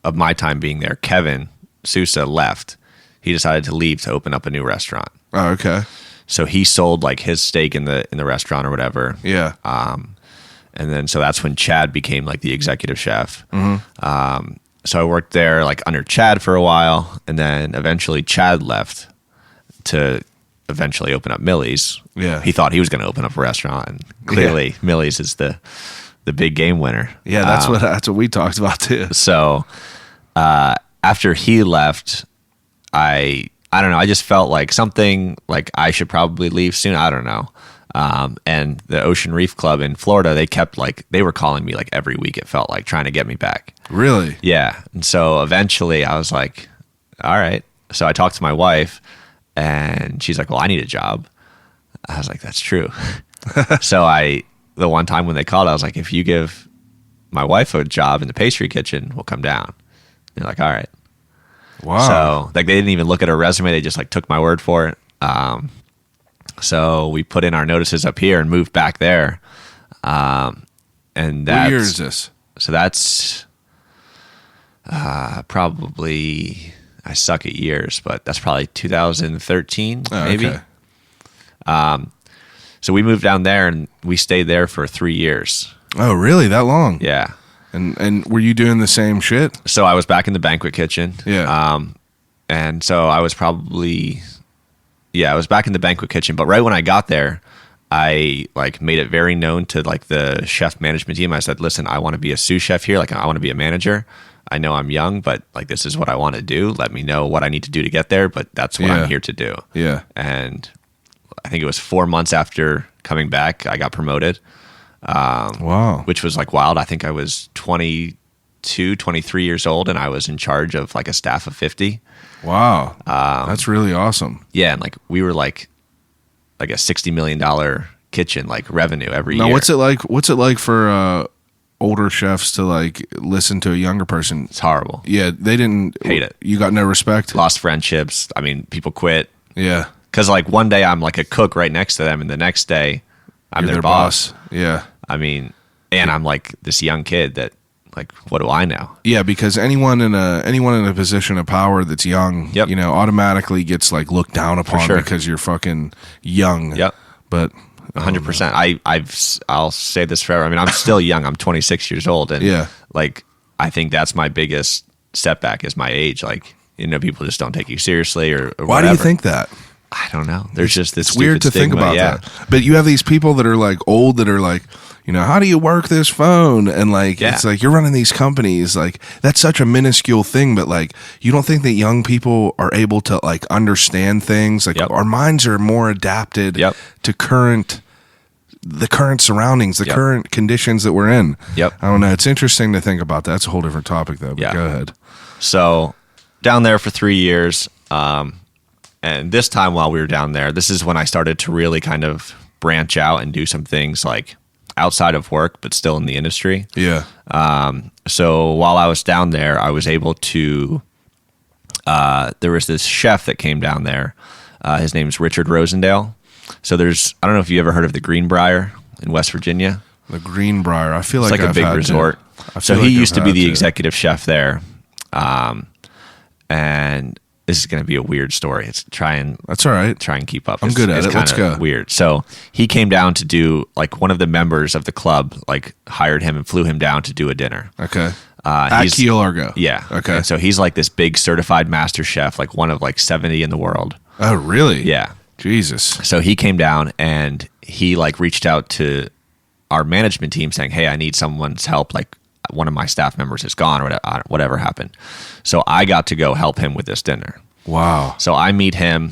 of my time being there, Kevin Sousa left. He decided to leave to open up a new restaurant. Oh, okay. So he sold like his stake in the restaurant or whatever. Yeah. And then so that's when Chad became like the executive chef. Mm-hmm. So I worked there like under Chad for a while, and then eventually Chad left to eventually open up Millie's. Yeah. He thought he was going to open up a restaurant, and clearly Millie's is the big game winner. Yeah, that's what we talked about too. So after he left, I don't know. I just felt like something like I should probably leave soon. I don't know. And the Ocean Reef Club in Florida, they were calling me like every week. It felt like trying to get me back. Really? Yeah. And so eventually I was like, all right. So I talked to my wife, and she's like, well, I need a job. I was like, that's true. So the one time when they called, I was like, if you give my wife a job in the pastry kitchen, we'll come down. They're like, all right. Wow. So like they didn't even look at her resume. They just like took my word for it. So we put in our notices up here and moved back there. And What year is this? So that's probably, I suck at years, but that's probably 2013, maybe. Okay. So we moved down there and we stayed there for 3 years. Oh, really? That long? Yeah. And were you doing the same shit? So I was back in the banquet kitchen. Yeah. And so I was probably, I was back in the banquet kitchen. But right when I got there, I like made it very known to like the chef management team. I said, listen, I want to be a sous chef here. Like I want to be a manager. I know I'm young, but like this is what I want to do. Let me know what I need to do to get there, but that's what I'm here to do. Yeah. And I think it was 4 months after coming back, I got promoted. Wow. Which was like wild. I think I was 22, 23 years old, and I was in charge of like a staff of 50. Wow. That's really awesome. Yeah, and like we were like a $60 million kitchen, like revenue every year. Now, what's it like for older chefs to like listen to a younger person? It's horrible. Yeah, they didn't hate it. You got no respect. Lost friendships. I mean, people quit. Yeah, because like one day I'm like a cook right next to them, and the next day I'm You're their boss. Yeah. I mean, and I'm like this young kid that like, what do I know? Yeah, because anyone in a position of power that's young, Yep. Automatically gets like looked down upon sure. because you're fucking young. Yep. But 100%. I'll say this forever. I mean, I'm still young. I'm 26 years old, and Yeah. like I think that's my biggest setback is my age. Like, people just don't take you seriously or why do you whatever. think that? I don't know. There's just this It's weird to stupid think stigma. about that. But you have these people that are like old that are like, how do you work this phone? And like, it's like you're running these companies. Like that's such a minuscule thing, but like you don't think that young people are able to like understand things. Like Yep. our minds are more adapted Yep. to the current surroundings, the Yep. current conditions that we're in. Yep. I don't know. It's interesting to think about. That's a whole different topic though. But Yeah. go ahead. So down there for 3 years. And this time while we were down there, this is when I started to really kind of branch out and do some things like outside of work, but still in the industry. Yeah. So while I was down there, I was able to, there was this chef that came down there. His name's Richard Rosendale. So I don't know if you ever heard of the Greenbrier in West Virginia. The Greenbrier. I feel It's like like a I've big had resort. To. So he used to be the executive chef there. And this is going to be a weird story. That's all right. Try and keep up. I'm good at it. Let's go. Weird. So he came down to do like one of the members of the club like hired him and flew him down to do a dinner. Okay. At Key Largo. Yeah. Okay. And so he's like this big certified master chef, like one of like 70 in the world. Oh, really? Yeah. Jesus. So he came down and he like reached out to our management team saying, "Hey, I need someone's help. Like one of my staff members is gone or whatever happened." So I got to go help him with this dinner. Wow. So I meet him.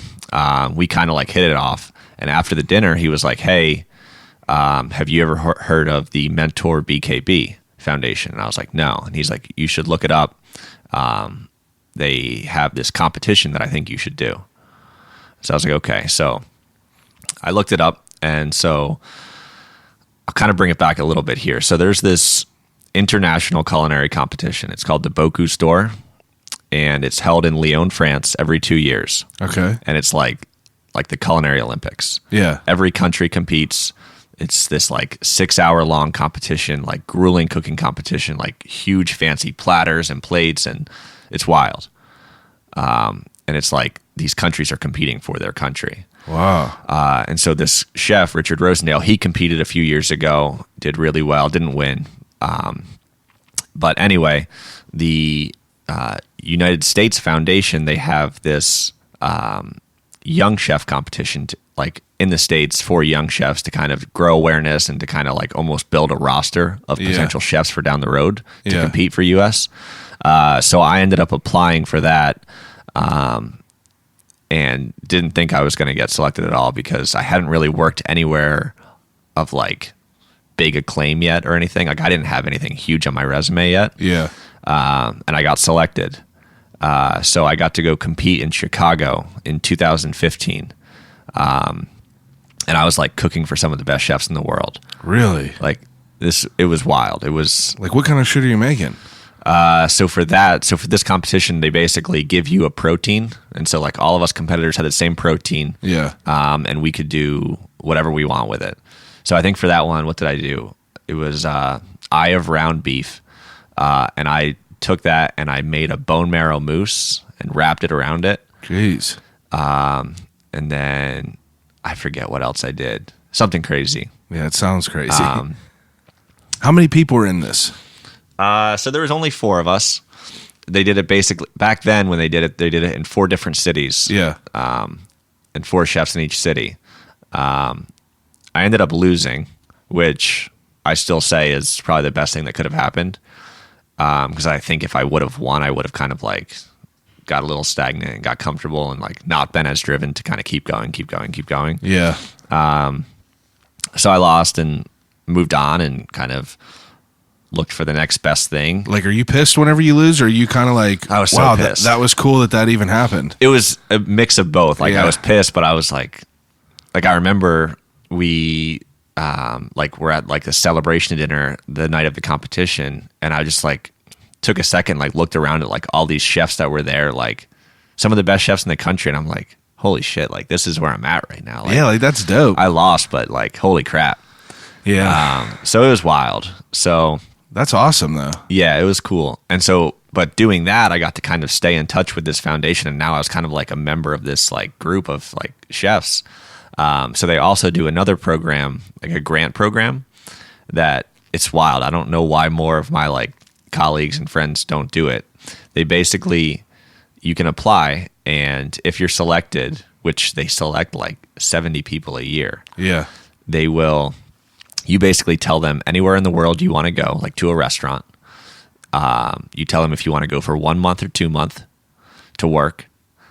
We kind of like hit it off. And after the dinner, he was like, "Hey, have you ever heard of the Mentor BKB Foundation?" And I was like, "No." And he's like, "You should look it up. they have this competition that I think you should do. So I was like, okay. So I looked it up, and so I'll kind of bring it back a little bit here. So there's this international culinary competition. It's called the Bocuse d'Or, and it's held in Lyon, France every 2 years. Okay. And it's like the culinary Olympics. Yeah. Every country competes. It's this like 6-hour long competition, like grueling cooking competition, like huge fancy platters and plates, and it's wild. And it's like these countries are competing for their country. Wow. And so this chef, Richard Rosendale, he competed a few years ago, did really well, didn't win. But anyway, the United States Foundation, they have this young chef competition like in the States for young chefs to kind of grow awareness and to kind of like almost build a roster of potential chefs for down the road to compete for US. So I ended up applying for that and didn't think I was going to get selected at all because I hadn't really worked anywhere of like big acclaim yet or anything. Like I didn't have anything huge on my resume yet. Yeah. And I got selected. So I got to go compete in Chicago in 2015. And I was like cooking for some of the best chefs in the world. Really? Like it was wild. It was like, what kind of shit are you making? So for this competition, they basically give you a protein. And so like all of us competitors had the same protein. Yeah. And we could do whatever we want with it. So I think for that one, what did I do? It was, eye of round beef. And I took that and I made a bone marrow mousse and wrapped it around it. Jeez. And then I forget what else I did. Something crazy. Yeah, it sounds crazy. How many people were in this? So there was only 4 of us. They did it basically back then when they did it in 4 different cities. Yeah. And 4 chefs in each city. I ended up losing, which I still say is probably the best thing that could have happened. Because I think if I would have won, I would have kind of like got a little stagnant and got comfortable and like not been as driven to kind of keep going. Yeah. So I lost and moved on and kind of looked for the next best thing. Like, are you pissed whenever you lose, or are you kind of like, I was so wow, pissed. that was cool that even happened? It was a mix of both. Like I was pissed, but I was like I remember we we're at like the celebration dinner the night of the competition, and I just like took a second, like looked around at like all these chefs that were there, like some of the best chefs in the country, and I'm like, holy shit, like this is where I'm at right now. Like, yeah, like that's dope. I lost, but like holy crap. Yeah. So it was wild. So that's awesome though. Yeah, it was cool. And so, but doing that, I got to kind of stay in touch with this foundation, and now I was kind of like a member of this like group of like chefs. So they also do another program, like a grant program, that it's wild. I don't know why more of my like colleagues and friends don't do it. They basically, you can apply, and if you're selected, which they select like 70 people a year. Yeah. You basically tell them anywhere in the world you want to go, like to a restaurant. You tell them if you want to go for 1 month or 2 months to work.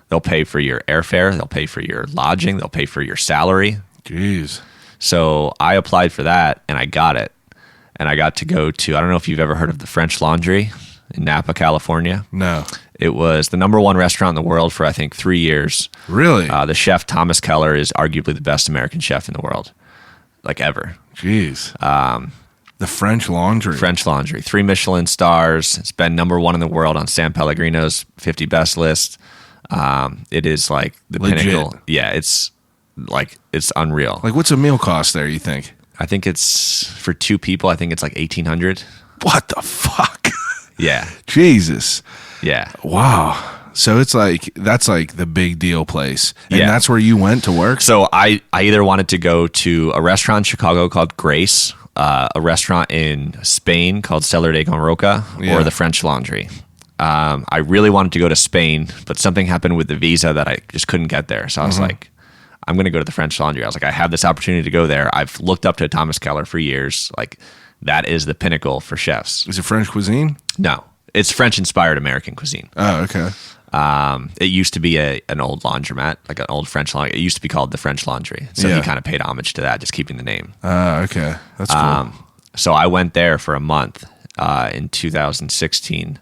They'll pay for your airfare. They'll pay for your lodging. They'll pay for your salary. Jeez. So I applied for that, and I got it. And I got to go to, I don't know if you've ever heard of the French Laundry in Napa, California. No. It was the #1 restaurant in the world for, I think, 3 years. Really? The chef, Thomas Keller, is arguably the best American chef in the world, like ever. Jeez. The French Laundry. French Laundry. 3 Michelin stars. It's been #1 in the world on San Pellegrino's 50 best list. It is like the Legit. pinnacle. Yeah, it's like, it's unreal. Like, what's a meal cost there, you think? I think it's, for 2 people, I think it's like $1,800. What the fuck? Yeah. Jesus. Yeah. Wow. So it's like, that's like the big deal place. And Yeah. that's where you went to work? So I either wanted to go to a restaurant in Chicago called Grace, a restaurant in Spain called Cellar de Can Roca, Yeah. or the French Laundry. I really wanted to go to Spain, but something happened with the visa that I just couldn't get there. So I was like, I'm going to go to the French Laundry. I was like, I have this opportunity to go there. I've looked up to Thomas Keller for years. Like, that is the pinnacle for chefs. Is it French cuisine? No, it's French-inspired American cuisine. Oh, okay. It used to be an old laundromat, like an old French laundry. It used to be called the French Laundry. So Yeah. he kind of paid homage to that, just keeping the name. Okay. That's cool. So I went there for a month in 2016.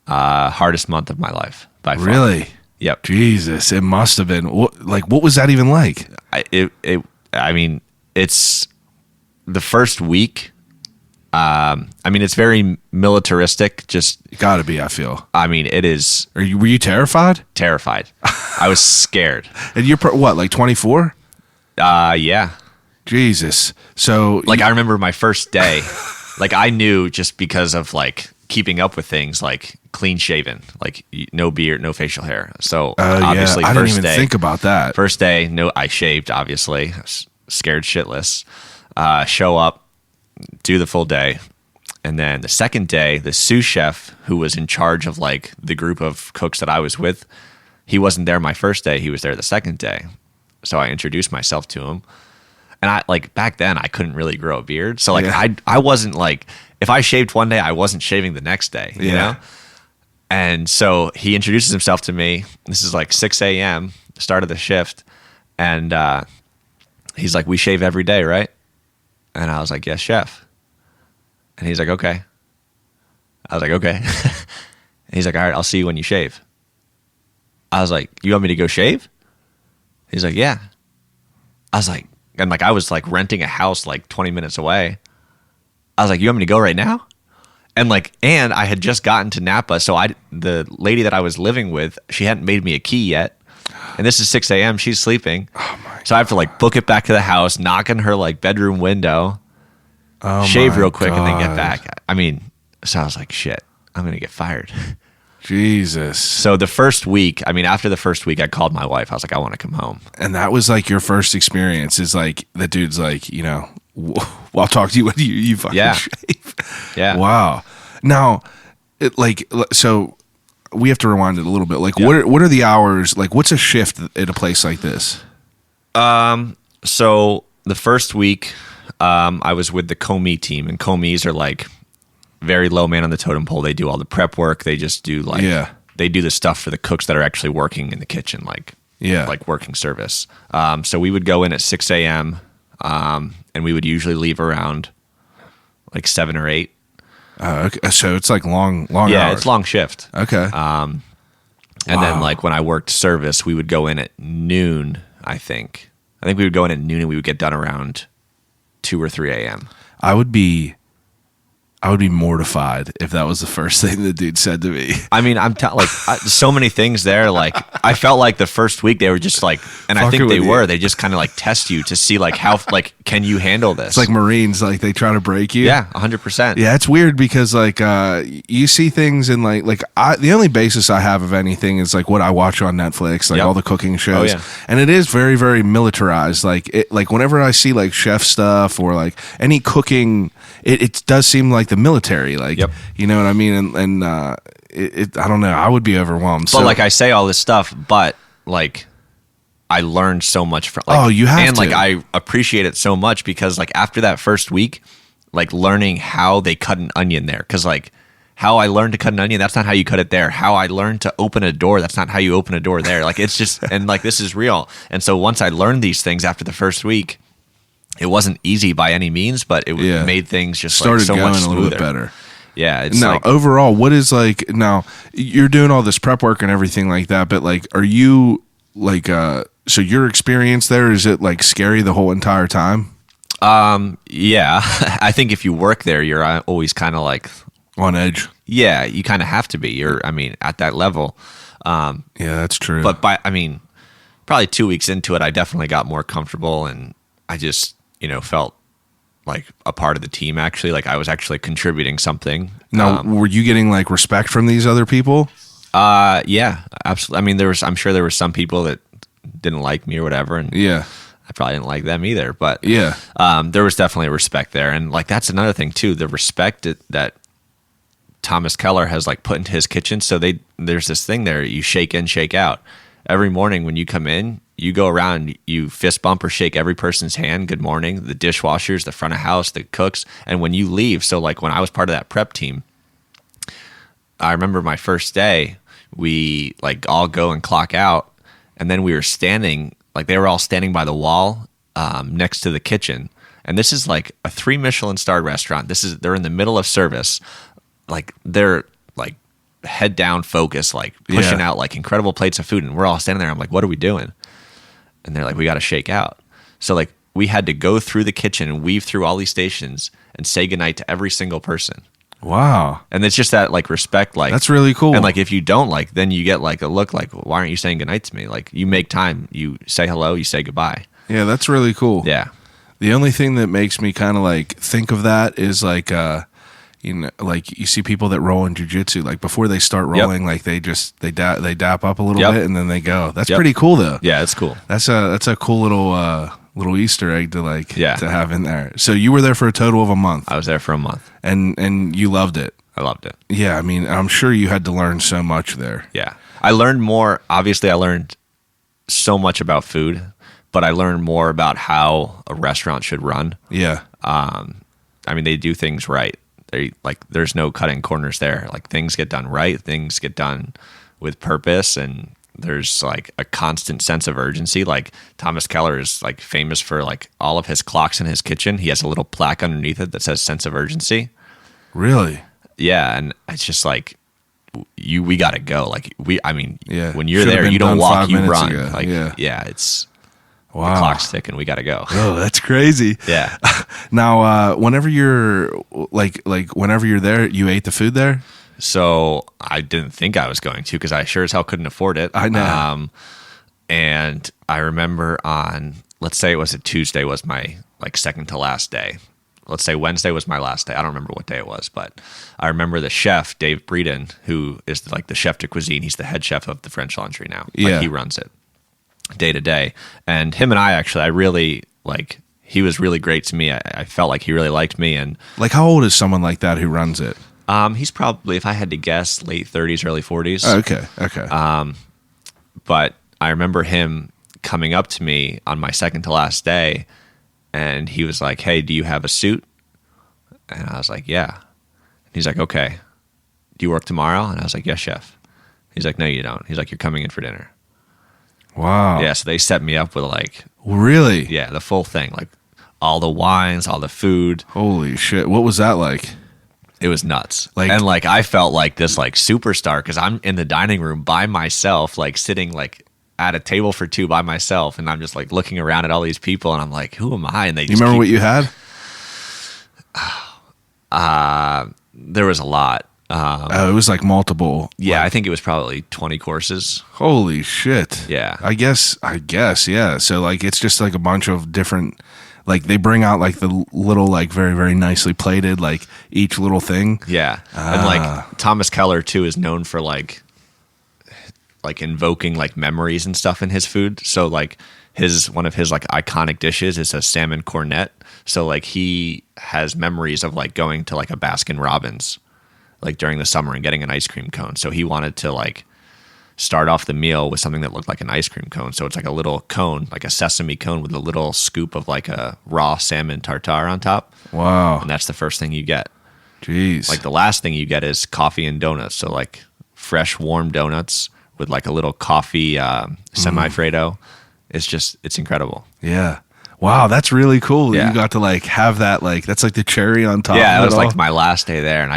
Hardest month of my life by far. Really? Yep. Jesus, it must have been. What was that even like? I mean, it's the first week. I mean, it's very militaristic. Just Got to be. I feel. I mean, it is Were you terrified? terrified. I was scared. And you're what, like 24? Yeah. Jesus. So Like I remember my first day. Like I knew just because of like keeping up with things, like clean shaven, like no beard, no facial hair. So obviously, I first didn't even day, think about that. First day, no, I shaved. Obviously, scared shitless. Show up, do the full day, and then the second day, the sous chef who was in charge of like the group of cooks that I was with, he wasn't there my first day. He was there the second day. So I introduced myself to him. And I like back then I couldn't really grow a beard. So like I wasn't like, if I shaved one day, I wasn't shaving the next day, you know? And so he introduces himself to me. This is like 6 a.m., start of the shift. And he's like, we shave every day, right? And I was like, yes, chef. And he's like, okay. I was like, okay. And he's like, all right, I'll see you when you shave. I was like, you want me to go shave? He's like, yeah. I was like, and like I was like renting a house like 20 minutes away. I was like, you want me to go right now? And like, and I had just gotten to Napa, so the lady that I was living with, she hadn't made me a key yet. And this is 6 a.m. She's sleeping. Oh my so I have to like book it back to the house, knock on her like bedroom window, shave real quick, and then get back. I mean, so I was like, shit, I'm gonna get fired. Jesus. So the first week, I mean, after the first week, I called my wife. I was like, I want to come home. And that was like your first experience. Is like the dude's like, you know, well, I'll talk to you when you fucking shave. Yeah. Wow. Now, so we have to rewind it a little bit. Like, what are the hours? Like, what's a shift at a place like this? So the first week, I was with the commis team, and commis are like very low man on the totem pole. They do all the prep work. They just do like they do the stuff for the cooks that are actually working in the kitchen, like working service. So we would go in at 6 a.m. And we would usually leave around like 7 or 8. Okay. So it's like long hours. It's long shift. Okay. And then like when I worked service, we would go in at noon. I think we would go in at noon and we would get done around 2 or 3 a.m. I would be mortified if that was the first thing the dude said to me. I mean, so many things there. Like, I felt like the first week they were just like, and I think they just kind of like test you to see like how, like, can you handle this? It's like Marines, like they try to break you. Yeah, 100%. Yeah, it's weird because like you see things in like the only basis I have of anything is like what I watch on Netflix, like all the cooking shows, and it is very, very militarized. Like whenever I see like chef stuff or like any cooking, it does seem like the military, like you know what I mean, and I don't know, I would be overwhelmed. But like I say all this stuff, but like I learned so much from. Like, you have and to. like I appreciate it so much because like after that first week, like learning how they cut an onion there, because like how I learned to cut an onion, that's not how you cut it there. How I learned to open a door, that's not how you open a door there. Like it's just, and like this is real. And so once I learned these things after the first week, it wasn't easy by any means, but it made things just started like so going much smoother. A little bit better. Yeah. It's now, like, overall, what is like, now you're doing all this prep work and everything like that, but like, are you like, so your experience there, is it like scary the whole entire time? Yeah. I think if you work there, you're always kind of like on edge. Yeah. You kind of have to be. I mean, at that level. Yeah, that's true. But probably 2 weeks into it, I definitely got more comfortable and I just, felt like a part of the team actually, like I was actually contributing something. Now, were you getting like respect from these other people? Yeah, absolutely. I mean, I'm sure there were some people that didn't like me or whatever. And I probably didn't like them either, but there was definitely respect there. And like, that's another thing too, the respect that Thomas Keller has like put into his kitchen. So there's this thing there, you shake in, shake out. Every morning when you come in, you go around, you fist bump or shake every person's hand. Good morning. The dishwashers, the front of house, the cooks. And when you leave, so like when I was part of that prep team, I remember my first day, we like all go and clock out. And then we were standing, like they were all standing by the wall next to the kitchen. And this is like a 3 Michelin starred restaurant. They're in the middle of service. Like they're like head down focus, like pushing Yeah. out like incredible plates of food. And we're all standing there. I'm like, what are we doing? And they're like, we got to shake out. So like we had to go through the kitchen and weave through all these stations and say goodnight to every single person. Wow. And it's just that like respect, like That's really cool. And like if you don't, like then you get like a look like, why aren't you saying goodnight to me? Like you make time, you say hello, you say goodbye. Yeah, that's really cool. Yeah. The only thing that makes me kind of like think of that is like you know, like you see people that roll in jiu-jitsu, like before they start rolling, like they dap up a little bit and then they go. That's pretty cool though. Yeah, it's cool. That's a cool little Easter egg to like to have in there. So you were there for a total of a month. I was there for a month. And you loved it. I loved it. Yeah, I mean, I'm sure you had to learn so much there. Yeah. I learned more. Obviously, I learned so much about food, but I learned more about how a restaurant should run. Yeah. I mean, they do things right. They like there's no cutting corners there. Like things get done right, things get done with purpose, and there's like a constant sense of urgency. Like Thomas Keller is like famous for like all of his clocks in his kitchen. He has a little plaque underneath it that says sense of urgency. Really? Yeah, and it's just like we got to go. Like when you're Should've there, been you don't done walk, 5 you minutes run. ago. Like Yeah. it's Wow. the clock's ticking. We got to go. Oh, that's crazy. Yeah. Now, whenever you're like whenever you're there, you ate the food there? So I didn't think I was going to because I sure as hell couldn't afford it. I know. And I remember on, let's say it was a Tuesday was my like second to last day. Let's say Wednesday was my last day. I don't remember what day it was, but I remember the chef, Dave Breeden, who is like the chef de cuisine. He's the head chef of the French Laundry now. Yeah. Like he runs it day to day. And him and I really like, he was really great to me. I felt like he really liked me. And Like, how old is someone like that who runs it? he's probably, if I had to guess, late 30s, early 40s. Oh, okay. But I remember him coming up to me on my second to last day, and he was like, "Hey, do you have a suit?" And I was like, "Yeah." And he's like, "Okay, do you work tomorrow?" And I was like, "Yes, chef." He's like, "No, you don't." He's like, "You're coming in for dinner." Wow. Yeah, so they set me up with like, Really? yeah, the full thing, like all the wines, all the food. Holy shit. What was that like? It was nuts. Like- And like I felt like this like superstar because I'm in the dining room by myself, like sitting like at a table for two by myself, and I'm just like looking around at all these people, and I'm like, who am I? And they You just remember what you had? there was a lot. Oh, it was like multiple. Yeah, I think it was probably 20 courses. Holy shit. Yeah. I guess, yeah. So like it's just like a bunch of different, like they bring out like the little like very, very nicely plated, like each little thing. Yeah. And like Thomas Keller too is known for like invoking like memories and stuff in his food. So like one of his like iconic dishes is a salmon cornet. So like he has memories of like going to like a Baskin Robbins like during the summer and getting an ice cream cone. So he wanted to like start off the meal with something that looked like an ice cream cone. So it's like a little cone, like a sesame cone with a little scoop of like a raw salmon tartare on top. Wow. And that's the first thing you get. Jeez. Like the last thing you get is coffee and donuts. So like fresh, warm donuts with like a little coffee semi-Fredo. It's incredible. Yeah. Wow, that's really cool. Yeah. You got to like have that, like that's like the cherry on top. Yeah, of it was all. like my last day there. And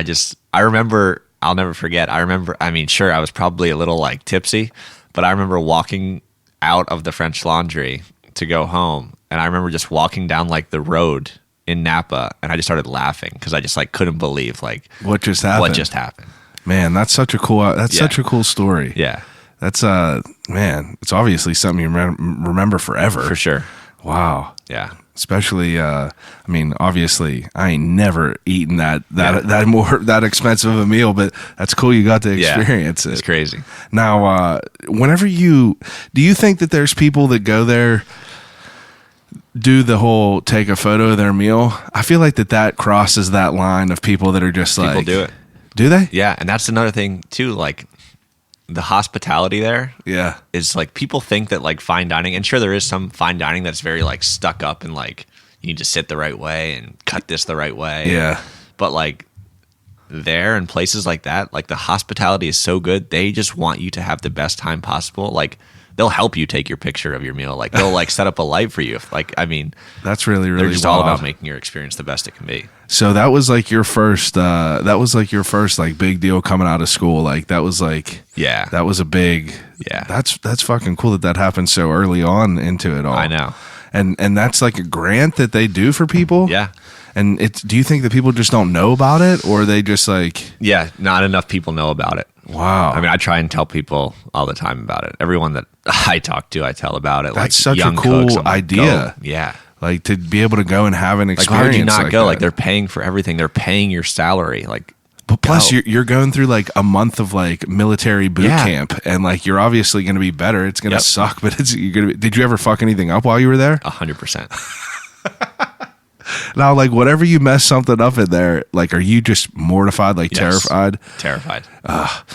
I remember, I'll never forget. I mean, sure, I was probably a little like tipsy, but I remember walking out of the French Laundry to go home. And I remember just walking down like the road in Napa, and I just started laughing because I just like couldn't believe like what just happened. Man, that's such a cool. That's Yeah. such a cool story. Yeah, That's man, it's obviously something you remember forever. for sure. Wow. Yeah. Especially, I mean, obviously, I ain't never eaten that expensive of a meal, but that's cool. You got to experience It's it. crazy. Now, do you think that there's people that go there, do the whole take a photo of their meal? I feel like that crosses that line of people that are just People like, do it. Do they? Yeah, and that's another thing too. Like the hospitality there Yeah. is like people think that like fine dining, and sure there is some fine dining that's very like stuck up and like you need to sit the right way and cut this the right way. Yeah. But like there and places like that, like the hospitality is so good, they just want you to have the best time possible. Like they'll help you take your picture of your meal. Like they'll like set up a light for you. That's really, really they're just wild. all about making your experience the best it can be. So that was like your first, like big deal coming out of school. Like that was like, Yeah. that was a big, Yeah. That's fucking cool that happened so early on into it all. I know. And that's like a grant that they do for people. Yeah. And do you think that people just don't know about it, or they just like, Yeah. Not enough people know about it. wow. I mean, I try and tell people all the time about it. Everyone that I talk to, I tell about it. That's like such a young cool cooks, I'm like, idea. go. Yeah. Like to be able to go and have an Like, experience. why would you not go? that. Like, they're paying for everything. They're paying your salary. Like, But plus, go. you're going through like a month of like military boot Yeah. camp, and like you're obviously going to be better. It's going to Yep. suck, but you're going to. Did you ever fuck anything up while you were there? 100%. Now, like whatever you mess something up in there, like are you just mortified, like Yes. terrified? Terrified.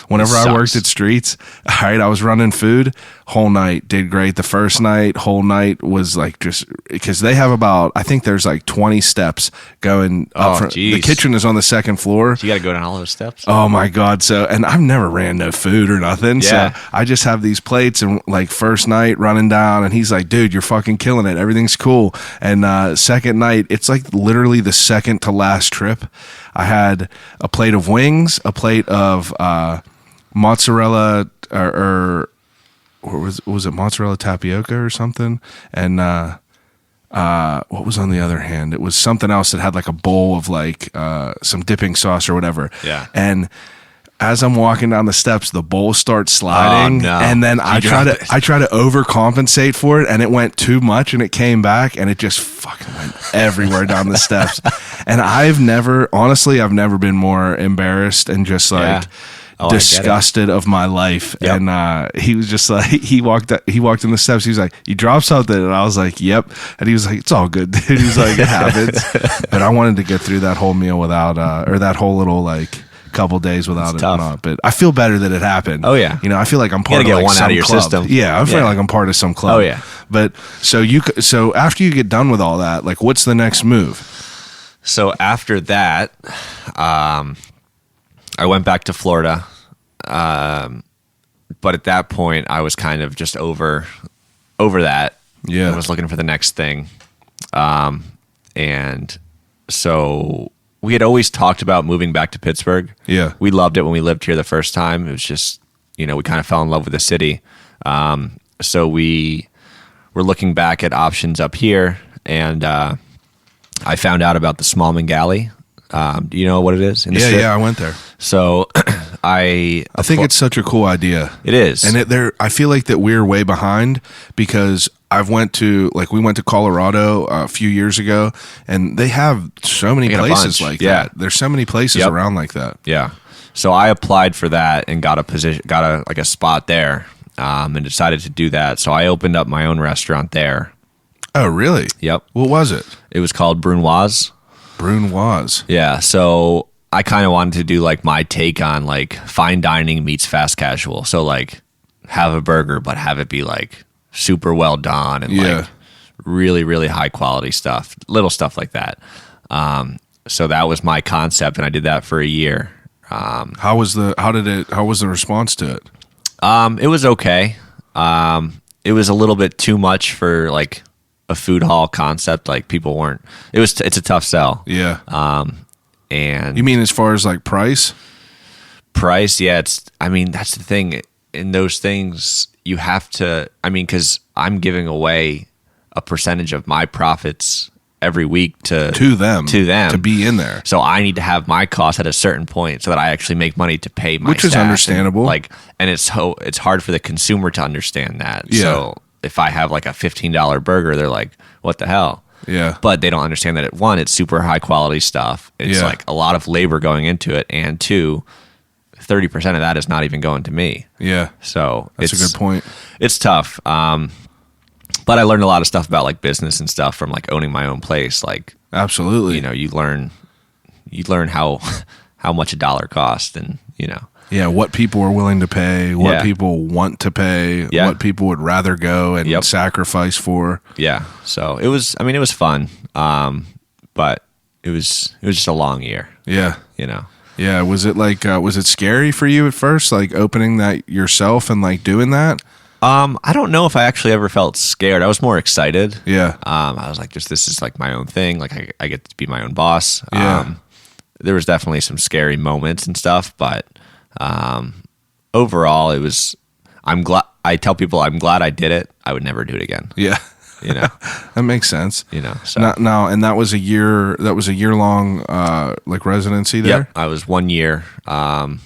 Whenever It I worked sucks. at Streets, all right, I was running food. Whole night did great. The first night, whole night was like just because they have about, I think there's like 20 steps going up. Oh, From, the geez. kitchen is on the second floor. You got to go down all those steps. Oh my God. So, and I've never ran no food or nothing. Yeah. So I just have these plates and like first night running down and he's like, dude, you're fucking killing it. Everything's cool. And second night, it's like literally the second to last trip. I had a plate of wings, a plate of mozzarella or was it mozzarella tapioca or something? And what was on the other hand? It was something else that had like a bowl of like some dipping sauce or whatever. Yeah. And as I'm walking down the steps, the bowl starts sliding, Oh, no. and then I try to overcompensate for it, and it went too much, and it came back, and it just fucking went everywhere down the steps. And I've never been more embarrassed and just like. Yeah. Oh, I get it. Disgusted of my life. Yep. And he was just like he walked in the steps. He was like, you dropped something, and I was like, yep. And he was like, it's all good, dude. He was like, it happens. But I wanted to get through that whole meal without or that whole little like couple days without it tough. not. But I feel better that it happened. Oh, yeah. I feel like I'm part of get like one some out of your club. system. Yeah, I feel Yeah. like I'm part of some club. Oh, yeah. But so after you get done with all that, like what's the next move? So after that, I went back to Florida. But at that point, I was kind of just over that. Yeah. I was looking for the next thing. And so we had always talked about moving back to Pittsburgh. Yeah. We loved it when we lived here the first time. It was just, we kind of fell in love with the city. So we were looking back at options up here, and I found out about the Smallman Galley. Do you know what it is? In the strip? Yeah, I went there. So I think it's such a cool idea. It is. And I feel like that we're way behind because we went to Colorado a few years ago, and they have so many They got a places bunch. like Yeah. that. There's so many places Yep. around like that. Yeah. So I applied for that and got a spot there, and decided to do that. So I opened up my own restaurant there. Oh, really? Yep. What was it? It was called Brunoise. Brunoise. Yeah. So I kind of wanted to do like my take on like fine dining meets fast casual. So like have a burger, but have it be like super well done and Yeah. like really, really high quality stuff, little stuff like that. So that was my concept, and I did that for a year. How was the response to it? It was okay. It was a little bit too much for like a food hall concept. Like people weren't. It's a tough sell. Yeah. And You mean as far as like price? price? Yeah. That's the thing. In those things, you have to. Because I'm giving away a percentage of my profits every week to them to be in there. So I need to have my costs at a certain point so that I actually make money to pay my Which is staff. understandable. And it's hard for the consumer to understand that. Yeah. So if I have like a $15 burger, they're like, what the hell? Yeah. But they don't understand that it's super high quality stuff. It's Yeah. like a lot of labor going into it, and 30% of that is not even going to me. Yeah. So That's a good point. It's tough. But I learned a lot of stuff about like business and stuff from like owning my own place. Like, Absolutely. you learn how much a dollar costs, and Yeah, what people are willing to pay, what Yeah. people want to pay, Yeah. what people would rather go and Yep. sacrifice for. yeah. So it was fun. But it was just a long year, Yeah. Yeah. Was it like was it scary for you at first, like opening that yourself and like doing that? I don't know if I actually ever felt scared. I was more excited. Yeah. I was like, just this is like my own thing. Like I get to be my own boss. Yeah. There was definitely some scary moments and stuff, but overall, it was. I'm glad. I tell people I'm glad I did it. I would never do it again. Yeah. You know, that makes sense. You know, so now, and that was a year. That was a year long, like residency there. Yep, I was 1 year, and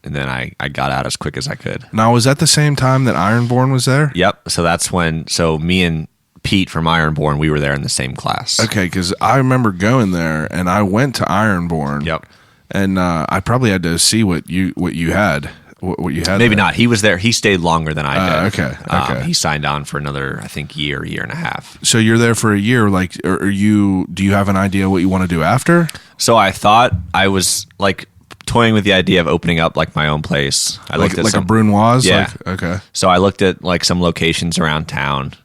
then I got out as quick as I could. Now, was that the same time that Ironborn was there? Yep. So that's when. So me and Pete from Ironborn, we were there in the same class. Okay, because I remember going there, and I went to Ironborn. Yep. And I probably had to see what you had. What you had? Maybe there. not. He was there. He stayed longer than I did. Okay. He signed on for another, I think, year and a half. So you're there for a year. Like, do you have an idea what you want to do after? So I thought I was like toying with the idea of opening up like my own place. I like looked at like some, a Brunoise. Yeah. Like, okay. So I looked at like some locations around town,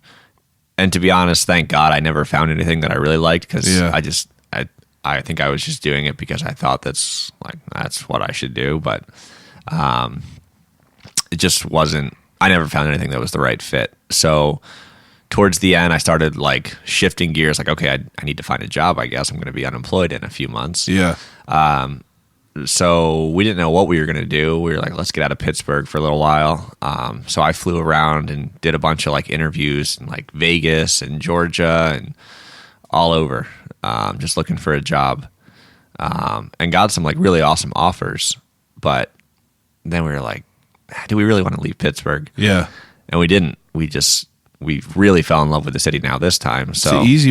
and to be honest, thank God I never found anything that I really liked because I think I was just doing it because I thought that's what I should do, but it just wasn't. I never found anything that was the right fit. So towards the end, I started like shifting gears. Like, okay, I need to find a job. I guess I'm going to be unemployed in a few months. Yeah. So we didn't know what we were going to do. We were like, let's get out of Pittsburgh for a little while. So I flew around and did a bunch of like interviews in like Vegas and Georgia and all over, just looking for a job, and got some like really awesome offers. But then we were like, do we really want to leave Pittsburgh? Yeah. And we didn't. We really fell in love with the city now this time. So it's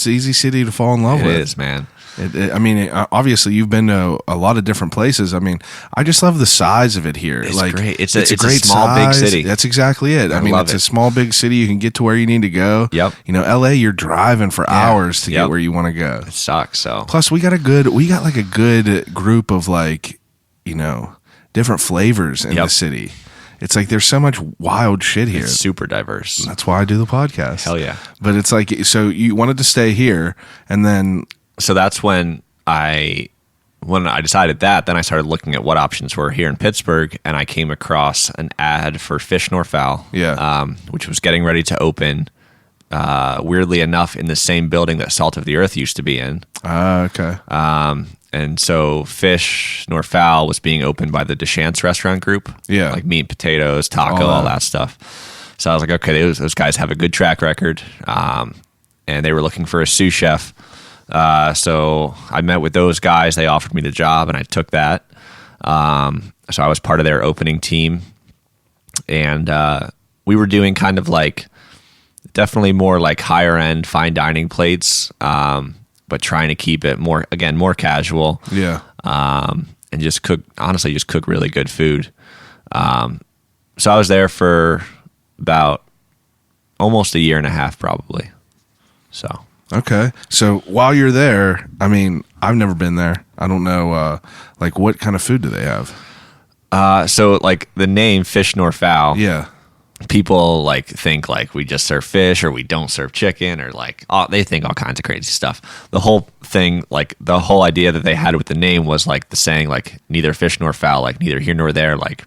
an easy city to fall in love with. It is, man. I mean, obviously you've been to a lot of different places. I mean, I just love the size of it here. It's like, great. It's a great small, size. Big city. That's exactly it. I mean, it's a small, big city. You can get to where you need to go. Yep. You know, LA, you're driving for hours to get where you want to go. It sucks. So plus, we got like a good group of like, you know, different flavors in the city. It's like there's so much wild shit here. It's super diverse. That's why I do the podcast. Hell yeah. But it's like, so you wanted to stay here, and then so that's when I decided that, then I started looking at what options were here in Pittsburgh, and I came across an ad for Fish Nor Fowl, which was getting ready to open, weirdly enough, in the same building that Salt of the Earth used to be in. Okay. And so Fish Nor Fowl was being opened by the Deschamps Restaurant Group. Yeah. Like meat, potatoes, taco, all that stuff. So I was like, okay, those guys have a good track record. And they were looking for a sous chef. So I met with those guys. They offered me the job, and I took that. So I was part of their opening team. And we were doing kind of like definitely more like higher end fine dining plates, but trying to keep it more casual. Yeah. And just cook really good food. So I was there for about almost a year and a half, probably. So. Okay. So while you're there, I mean, I've never been there. I don't know, like what kind of food do they have? So like the name Fish Nor Fowl. Yeah. People like think like we just serve fish or we don't serve chicken or like they think all kinds of crazy stuff. The whole thing, like the whole idea that they had with the name was like the saying like neither fish nor fowl, like neither here nor there. Like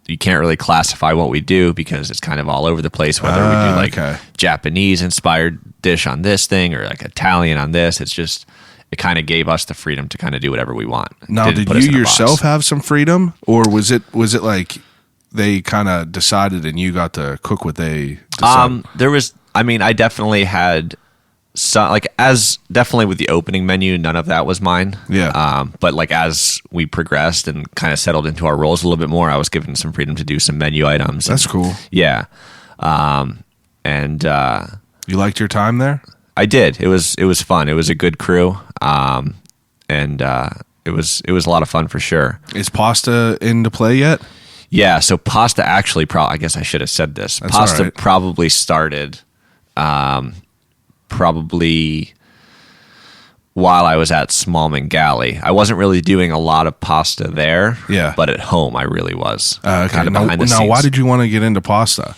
you can't really classify what we do because it's kind of all over the place. Whether we do like Japanese inspired dish on this thing or like Italian on this, it's just it kind of gave us the freedom to kind of do whatever we want. Now, did you yourself have some freedom, or was it like they kind of decided and you got to cook what they decided? I definitely had some, like, as definitely with the opening menu, none of that was mine. Yeah. But like as we progressed and kind of settled into our roles a little bit more, I was given some freedom to do some menu items. That's cool. Yeah. You liked your time there? I did. It was fun. It was a good crew. It was a lot of fun for sure. Is pasta into play yet? Yeah, so pasta actually I guess I should have said this. That's pasta right. probably started probably while I was at Smallman Galley. I wasn't really doing a lot of pasta there, but at home I really was. Okay. Kind of behind the scenes. Now, why did you want to get into pasta?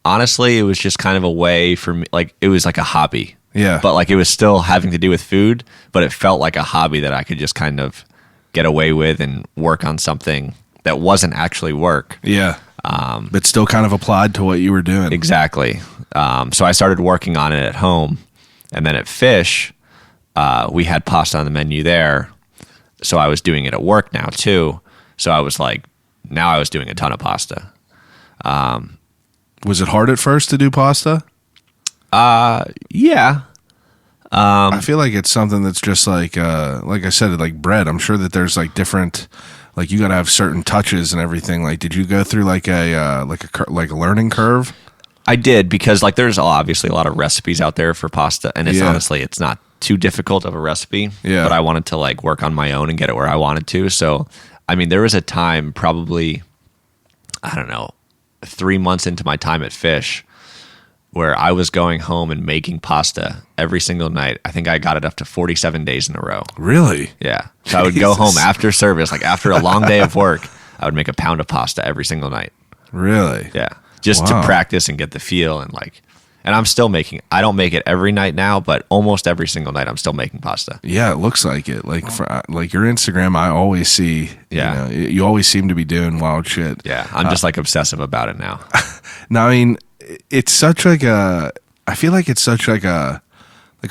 Honestly, it was just kind of a way for me, like it was like a hobby. Yeah. But like it was still having to do with food, but it felt like a hobby that I could just kind of get away with and work on something that wasn't actually work. Yeah. But still kind of applied to what you were doing. Exactly. So I started working on it at home, and then at Fish, we had pasta on the menu there. So I was doing it at work now too. So I was like, now I was doing a ton of pasta. Was it hard at first to do pasta? Yeah. I feel like it's something that's just like I said, like bread. I'm sure that there's like different, like you got to have certain touches and everything. Like, did you go through like a learning curve? I did, because like there's obviously a lot of recipes out there for pasta, and it's honestly, it's not too difficult of a recipe. Yeah. But I wanted to like work on my own and get it where I wanted to. So, I mean, there was a time, probably, I don't know, 3 months into my time at Fish, where I was going home and making pasta every single night. I think I got it up to 47 days in a row. Really? Yeah. So I would go home after service, like after a long day of work, I would make a pound of pasta every single night. Really? Yeah. Just to practice and get the feel, and like, and I'm still making, I don't make it every night now, but almost every single night I'm still making pasta. Yeah, it looks like it. Like like your Instagram, I always see, Yeah. you always seem to be doing wild shit. Yeah. I'm just like obsessive about it now. Now, I mean, it's such like I feel like it's such like a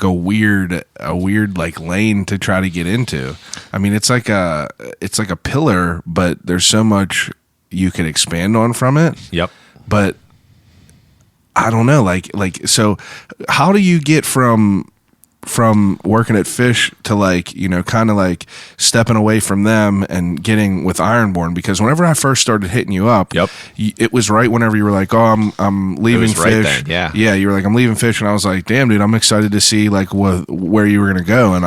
weird like lane to try to get into. I mean, it's like a pillar, but there's so much you could expand on from it. Yep. But I don't know, like so how do you get from working at Fish to like, kind of like stepping away from them and getting with Ironborn? Because whenever I first started hitting you up, Yep. It was right whenever you were like, oh, I'm leaving was Fish. right then, yeah. Yeah. You were like, I'm leaving Fish. And I was like, damn, dude, I'm excited to see like where you were going to go. And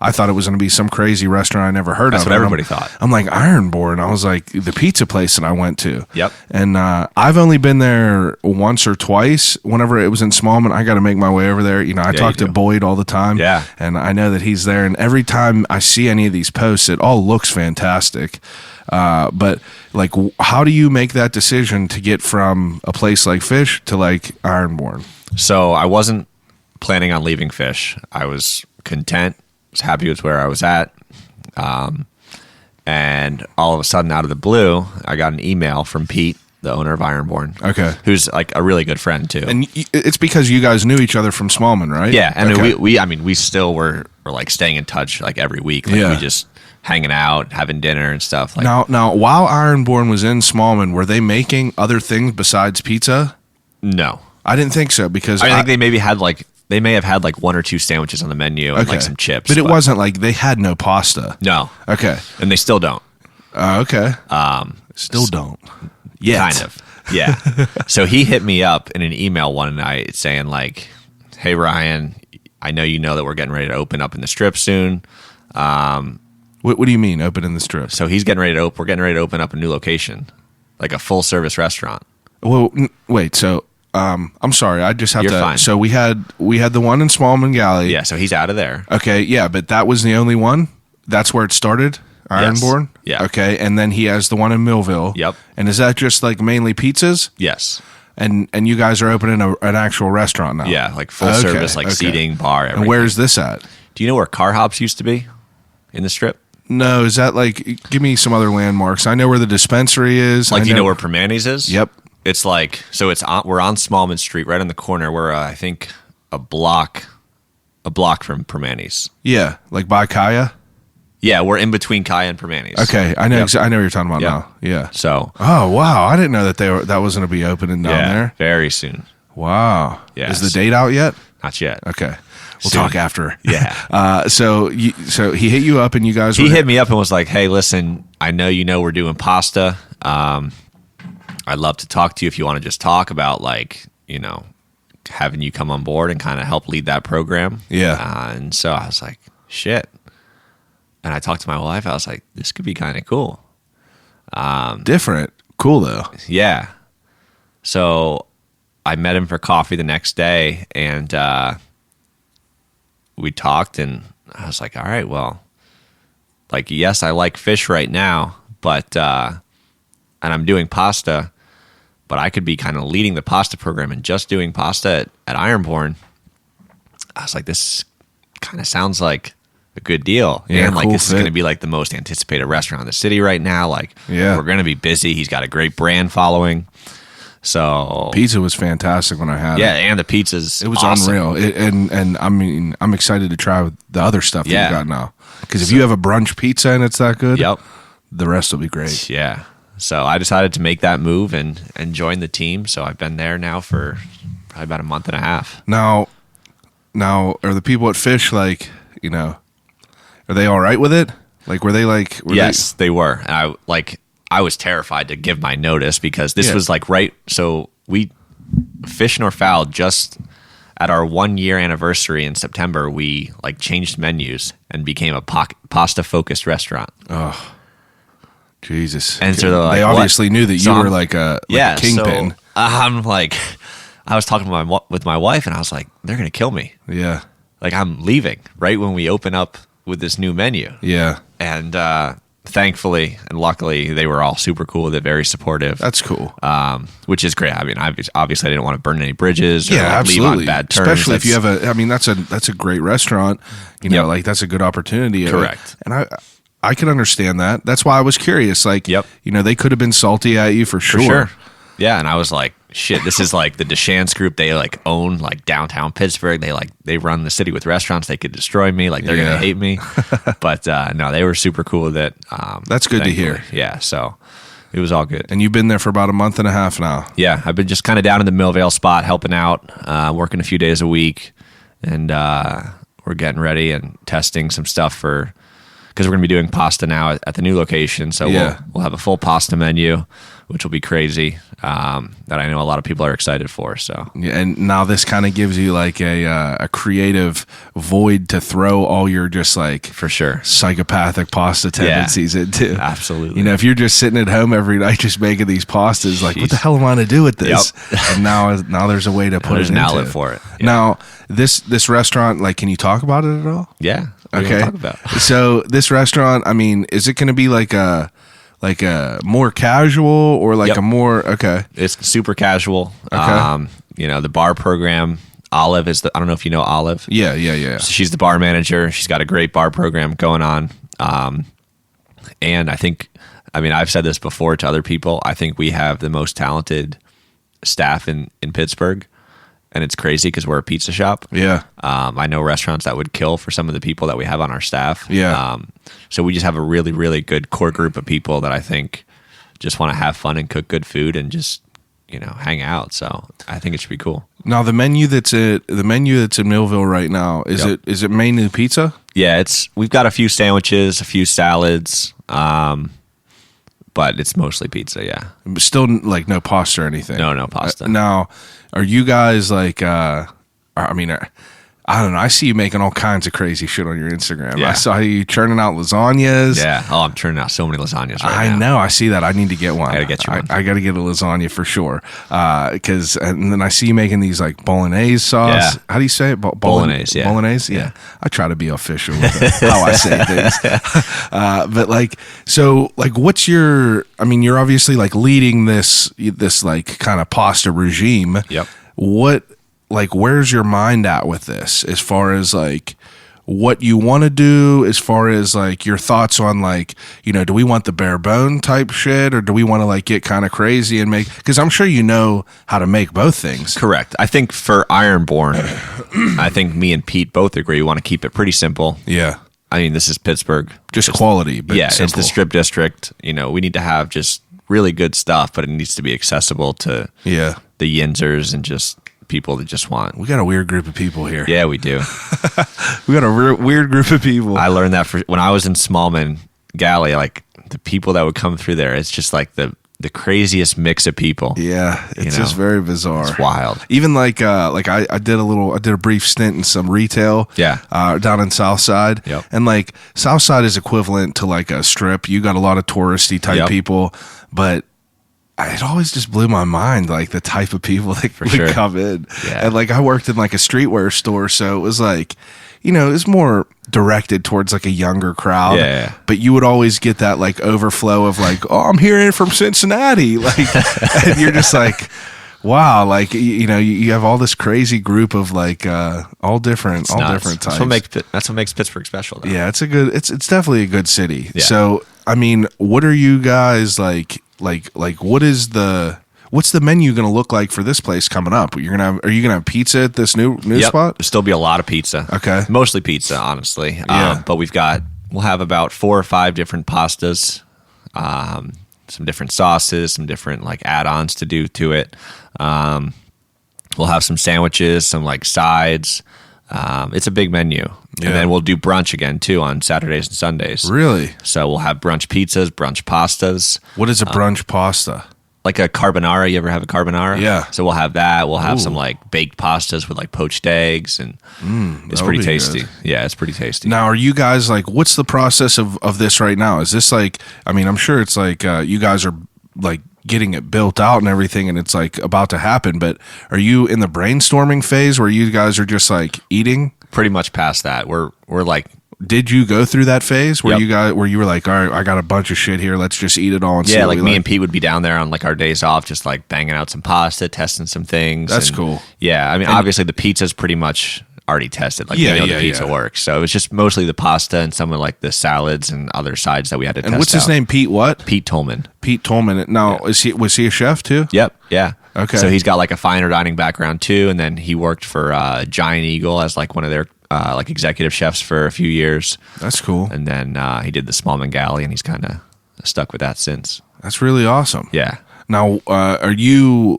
I thought it was going to be some crazy restaurant I never heard That's of. what everybody thought. I'm like, Ironborn. I was like, the pizza place that I went to. Yep. And I've only been there once or twice. Whenever it was in Smallman, I got to make my way over there. I talk to Boyd all the time. Yeah. And I know that he's there. And every time I see any of these posts, it all looks fantastic. But like, how do you make that decision to get from a place like Fish to like Ironborn? So I wasn't planning on leaving Fish. I was content. Was happy with where I was at. And all of a sudden, out of the blue, I got an email from Pete, the owner of Ironborn. Okay. Who's like a really good friend too. And it's because you guys knew each other from Smallman, right? Yeah. And okay. we still were like staying in touch like every week. Like we just hanging out, having dinner and stuff. Like now, while Ironborn was in Smallman, were they making other things besides pizza? No. I didn't think so, because I think they may have had like one or two sandwiches on the menu and like some chips. But it wasn't like they had no pasta. No. Okay. And they still don't. Okay. Still don't. Yet. Kind of. Yeah. So he hit me up in an email one night saying like, hey, Ryan, I know that we're getting ready to open up in the Strip soon. What do you mean, open in the Strip? So we're getting ready to open up a new location, like a full service restaurant. Well, wait, so I'm sorry, I just have You're to. fine. So we had the one in Smallman Galley. Yeah, so he's out of there. Okay, yeah, but that was the only one. That's where it started, Ironborn. Yeah. Okay, and then he has the one in Millville. Yep. And is that just like mainly pizzas? Yes. And you guys are opening an actual restaurant now? Yeah, like full service, like seating, bar, everything. And where's this at? Do you know where Car Hops used to be in the Strip? No, is that like? Give me some other landmarks. I know where the dispensary is. Like, do you know where Permanis is? Yep. It's like, so we're on Smallman Street, right on the corner. We're I think a block from Permanis. Yeah, like by Kaya. Yeah, we're in between Kaya and Permanis. Okay, I know. Yep. I know what you're talking about Yep. now. Yeah. So. Oh wow, I didn't know that was going to be opening down there. Very soon. Wow. Yeah. Is the date out yet? Not yet. Okay. We'll Soon. talk after. Yeah. So he hit you up and you guys. He hit me up and was like, "Hey, listen, I know we're doing pasta. I'd love to talk to you if you want to just talk about like having you come on board and kind of help lead that program." Yeah. And so I was like, "Shit." And I talked to my wife. I was like, "This could be kind of cool." Different, cool though. Yeah. So I met him for coffee the next day, and we talked, and I was like, all right, well, like, yes, I like Fish right now, but, and I'm doing pasta, but I could be kind of leading the pasta program and just doing pasta at Ironborn. I was like, this kind of sounds like a good deal. Yeah, and like cool this is fit. going to be like the most anticipated restaurant in the city right now. Like Yeah. we're going to be busy. He's got a great brand following. So Pizza was fantastic when I had yeah, it. and the pizza's It was awesome. unreal. And I mean, I'm excited to try the other stuff that Yeah. you got now. Because if you have a brunch pizza and it's that good, Yep. the rest will be great. Yeah. So I decided to make that move and join the team. So I've been there now for probably about a month and a half. Now, are the people at Fish like, are they all right with it? Like, were they like? Yes, they were. And I was terrified to give my notice because this Yeah. was like right. So we Fish nor Foul just at our 1 year anniversary in September, we like changed menus and became a pasta focused restaurant. Jesus. And so they're like, they "What?" obviously knew that So you were I'm- like a yeah, kingpin. So I'm like, I was talking with my wife, and I was like, they're gonna kill me. Yeah. Like I'm leaving right when we open up with this new menu. Yeah. And thankfully and luckily, they were all super cool with it, very supportive. That's cool. Which is great. I mean, obviously, I didn't want to burn any bridges or Yeah, like, absolutely. leave on bad terms. Especially if you have a. I mean, that's a great restaurant. Yep. Like that's a good opportunity. Correct. And I can understand that. That's why I was curious. Like, Yep. They could have been salty at you for sure. For sure. Yeah, and I was like, shit, this is like the Deschamps group. They like own like downtown Pittsburgh. They run the city with restaurants. They could destroy me. Like they're Yeah. gonna hate me. But no, they were super cool with it. That's good to thankfully. hear. Yeah, so it was all good. And you've been there for about a month and a half now. Yeah, I've been just kind of down in the Millvale spot, helping out, working a few days a week, and we're getting ready and testing some stuff because we're going to be doing pasta now at the new location. So Yeah. we'll have a full pasta menu, which will be crazy. That I know a lot of people are excited for. So Yeah, and now this kind of gives you like a creative void to throw all your just like for sure, psychopathic pasta tendencies into. absolutely. If you're just sitting at home every night just making these pastas, like what the hell am I going to do with this? Yep. And now there's a way to put there's it an into. outlet for it. Yeah. Now this restaurant, like, can you talk about it at all? Yeah. What do you Okay. wanna talk about? So this restaurant, I mean, is it going to be like a more casual or like Yep. a more okay? It's super casual. Okay. The bar program. Olive is I don't know if you know Olive. Yeah. So she's the bar manager. She's got a great bar program going on. And I've said this before to other people. I think we have the most talented staff in Pittsburgh. And it's crazy because we're a pizza shop. Yeah. I know restaurants that would kill for some of the people that we have on our staff. Yeah. So we just have a really, really good core group of people that I think just want to have fun and cook good food and just, hang out. So I think it should be cool. Now the menu that's in Millville right now, Yep. is it mainly pizza? Yeah, we've got a few sandwiches, a few salads, but it's mostly pizza. Yeah, Still like no pasta or anything. no pasta. Now, are you guys like? I don't know. I see you making all kinds of crazy shit on your Instagram. Yeah. I saw you churning out lasagnas. Yeah. Oh, I'm turning out so many lasagnas right now. I know. I see that. I need to get one. I gotta get you one. I got to get a lasagna for sure. And then I see you making these like bolognese sauce. Yeah. How do you say it? Bolognese, yeah. Bolognese. Yeah. Yeah. I try to be official with how I say things. But like, so like, what's your? I mean, you're obviously like leading this like kind of pasta regime. Yep. Where's your mind at with this as far as like what you want to do, as far as like your thoughts on like, do we want the bare bone type shit or do we want to like get kind of crazy and make, because I'm sure you know how to make both things. Correct. I think for Ironborn, I think me and Pete both agree we want to keep it pretty simple. Yeah. I mean, this is Pittsburgh. Just quality, but yeah, simple. it's the Strip District. We need to have just really good stuff, but it needs to be accessible to Yeah. the Yinzers and just people that just want. We got a weird group of people here. Yeah, we do. We got a weird group of people. I learned that when I was in Smallman Galley, like the people that would come through there, it's just like the craziest mix of people. Yeah, it's just very bizarre. It's wild. Even I did a brief stint in some retail. Yeah. Down in Southside. Yep. And like Southside is equivalent to like a strip. You got a lot of touristy type Yep. people, but it always just blew my mind, like the type of people that would sure. come in. Yeah. And like I worked in like a streetwear store, so it was like, it was more directed towards like a younger crowd. Yeah. But you would always get that like overflow of like, oh, I'm here from Cincinnati. Like, and you're just like, Wow, like you have all this crazy group of like all different types. That's what makes Pittsburgh special, though. Yeah, it's definitely a good city. Yeah. So, I mean, what are you guys like what's the menu going to look like for this place coming up? Are you going to have pizza at this new spot? There'll still be a lot of pizza. Okay. Mostly pizza, honestly. Yeah. But we'll have about 4 or 5 different pastas, some different sauces, some different like add-ons to do to it. We'll have some sandwiches, some like sides. It's a big menu. Yeah. And then we'll do brunch again too on Saturdays and Sundays. Really? So we'll have brunch pizzas, brunch pastas. What is a brunch pasta? Like a carbonara. You ever have a carbonara? Yeah. So we'll have that. We'll have some like baked pastas with like poached eggs, and it's pretty tasty. Good. Yeah, it's pretty tasty. Now, are you guys like, what's the process of this right now? Is this like, I mean, I'm sure it's like you guys are like getting it built out and everything, and it's like about to happen, but are you in the brainstorming phase where you guys are just like eating? Pretty much past that. We're like, did you go through that phase where Yep. you were like, all right, I got a bunch of shit here, let's just eat it all and see yeah, what like we me and Pete would be down there on like our days off, just like banging out some pasta, testing some things. That's cool. Yeah, I mean, obviously the pizza's pretty much already tested. Like we know the pizza works, so it was just mostly the pasta and some of like the salads and other sides that we had to test. And what's his name? Pete what? Pete Tolman. Pete Tolman. Now, was he a chef too? Yep. Yeah. Okay. So he's got like a finer dining background too, and then he worked for Giant Eagle as like one of their like executive chefs for a few years. That's cool. And then he did the Smallman Galley, and he's kind of stuck with that since. That's really awesome. Yeah. Now, are you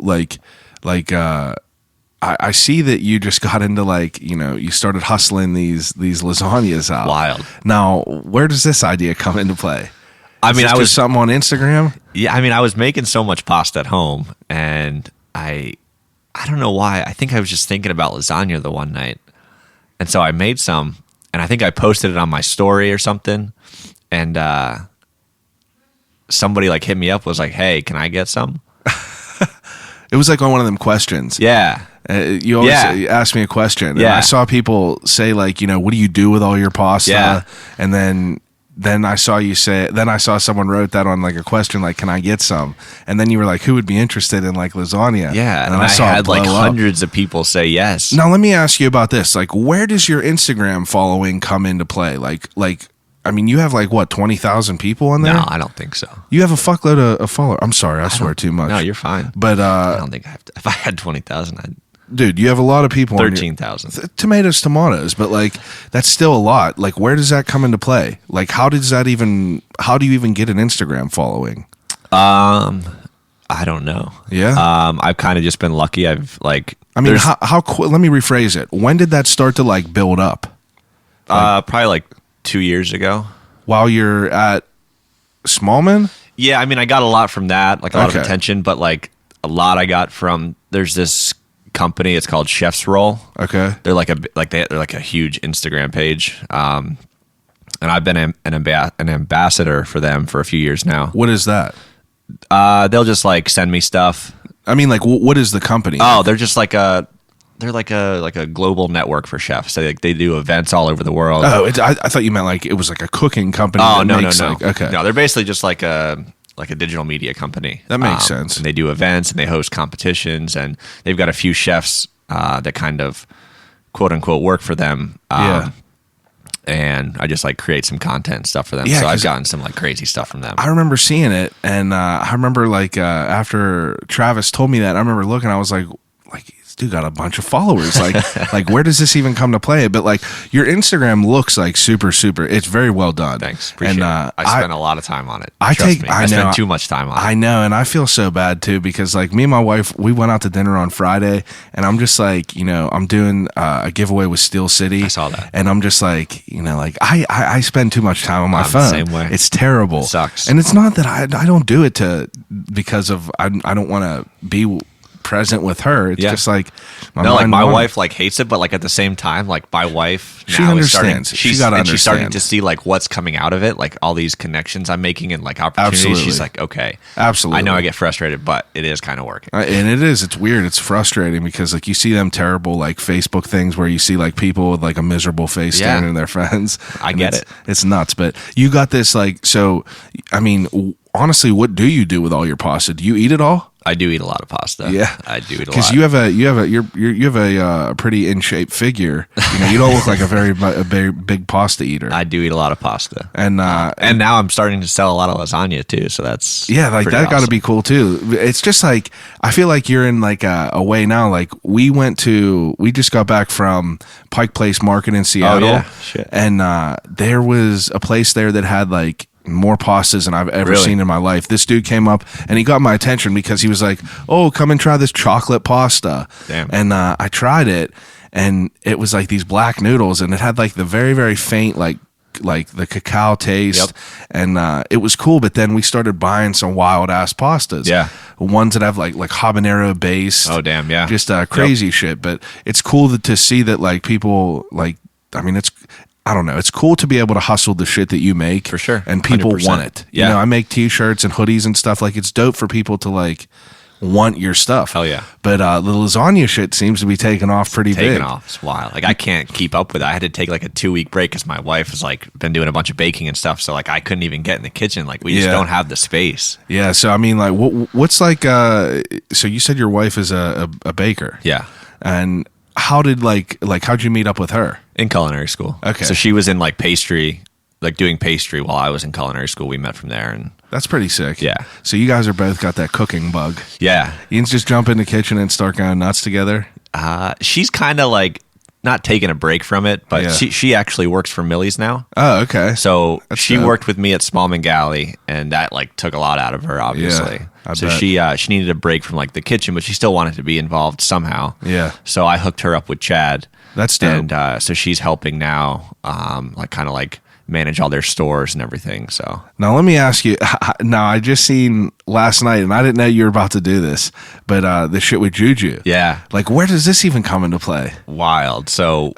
I see that you just got into like, you started hustling these lasagnas out. Wild. Now, where does this idea come into play? I mean, I was something on Instagram. Yeah, I mean, I was making so much pasta at home, and I don't know why. I think I was just thinking about lasagna the one night, and so I made some, and I think I posted it on my story or something, and somebody like hit me up, was like, "Hey, can I get some?" It was like on one of them questions. Yeah. You always ask me a question, and I saw people say like, what do you do with all your pasta? Yeah. And then I saw you say. Then I saw someone wrote that on like a question, like, "Can I get some?" And then you were like, "Who would be interested in like lasagna?" Yeah, and I saw had it blow like up. hundreds of people say yes. Now let me ask you about this. Like, where does your Instagram following come into play? Like, I mean, you have like what 20,000 people on there? No, I don't think so. You have a fuckload of followers. I'm sorry, I swear too much. No, you're fine. But I don't think I have to. If I had 20,000, I'd dude, you have a lot of people. 13,000. Tomatoes, but like that's still a lot. Like, where does that come into play? Like, how do you even get an Instagram following? I don't know. Yeah. I've kind of just been lucky. I've like. I mean, let me rephrase it. When did that start to like build up? Probably like 2 years ago. While you're at Smallman? Yeah, I mean, I got a lot from that, like a lot of attention, but like a lot I got from there's this company. It's called Chef's Roll. Okay, they're like a huge Instagram page, and I've been an ambassador for them for a few years now. What is that? They'll just like send me stuff. I mean, like, what is the company? Oh, they're just like a global network for chefs. So they do events all over the world. Oh, I thought you meant like it was like a cooking company. Oh, no. Like, okay, no, they're basically just like a digital media company. That makes sense. And they do events and they host competitions, and they've got a few chefs that kind of quote unquote work for them. And I just like create some content and stuff for them. Yeah, so I've gotten some like crazy stuff from them. I remember seeing it, and I remember like after Travis told me that, I remember looking. I was like, this dude got a bunch of followers. Like where does this even come to play? But like your Instagram looks like super. It's very well done. Thanks, appreciate it. I spent a lot of time on it. I spent too much time on it. I know, and I feel so bad too because like me and my wife, we went out to dinner on Friday, and I'm just like, I'm doing a giveaway with Steel City. I saw that, and I'm just like, like I spend too much time on my phone. The same way. It's terrible. It sucks, and it's not that I don't do it because of I don't want to be present with her. It's just like my wife like hates it, but like at the same time, like my wife now she understands. She's starting to see like what's coming out of it, like all these connections I'm making and like opportunities. Absolutely. She's like, okay, absolutely. I know I get frustrated, but it is kind of working. And it is. It's weird. It's frustrating because like you see them terrible like Facebook things where you see like people with like a miserable face staring at their friends. I get it. It's nuts. But you got this like so. I mean, honestly, what do you do with all your pasta? Do you eat it all? I do eat a lot of pasta. Yeah, I do eat a lot. Because you have a pretty in shape figure. You don't look like a very big pasta eater. I do eat a lot of pasta, and now I'm starting to sell a lot of lasagna too. So that's like that awesome. got to be cool too. It's just like I feel like you're in like a way now. Like we just got back from Pike Place Market in Seattle, Shit. and there was a place there that had like more pastas than I've ever seen in my life. This dude came up and he got my attention because he was like, "Oh, come and try this chocolate pasta." Damn. And I tried it, and it was like these black noodles, and it had like the very, very faint like the cacao taste. Yep. And it was cool. But then we started buying some wild ass pastas. Yeah. Ones that have like habanero base. Oh damn, yeah. Just crazy shit. But it's cool to see that like people like. I mean, I don't know. It's cool to be able to hustle the shit that you make. For sure. And people 100%. want it. Yeah. I make t-shirts and hoodies and stuff. Like, it's dope for people to, like, want your stuff. Hell yeah. But the lasagna shit seems to be taking off pretty big. Taking off. It's wild. Like, I can't keep up with it. I had to take, like, a 2-week break because my wife has, like, been doing a bunch of baking and stuff. So, like, I couldn't even get in the kitchen. Like, we just don't have the space. Yeah. So, I mean, like, what's, like, so you said your wife is a baker. Yeah. And how did, how'd you meet up with her? In culinary school. Okay. So she was in like pastry, like doing pastry while I was in culinary school. We met from there. And That's pretty sick. Yeah. So you guys are both got that cooking bug. yeah, You can just jump in the kitchen and start going nuts together. she's kind of like not taking a break from it, but Yeah. she actually works for Millie's now. Oh, okay. So That's she dope. worked with me at Smallman Galley, and that like took a lot out of her, obviously. I So bet. she needed a break from like the kitchen, but she still wanted to be involved somehow. Yeah. So I hooked her up with Chad. That's dope. And so she's helping now, like kind of like manage all their stores and everything. So Now let me ask you. Now I just seen last night, and I didn't know you were about to do this, but the shit with Juju. yeah, Like, where does this even come into play? wild. So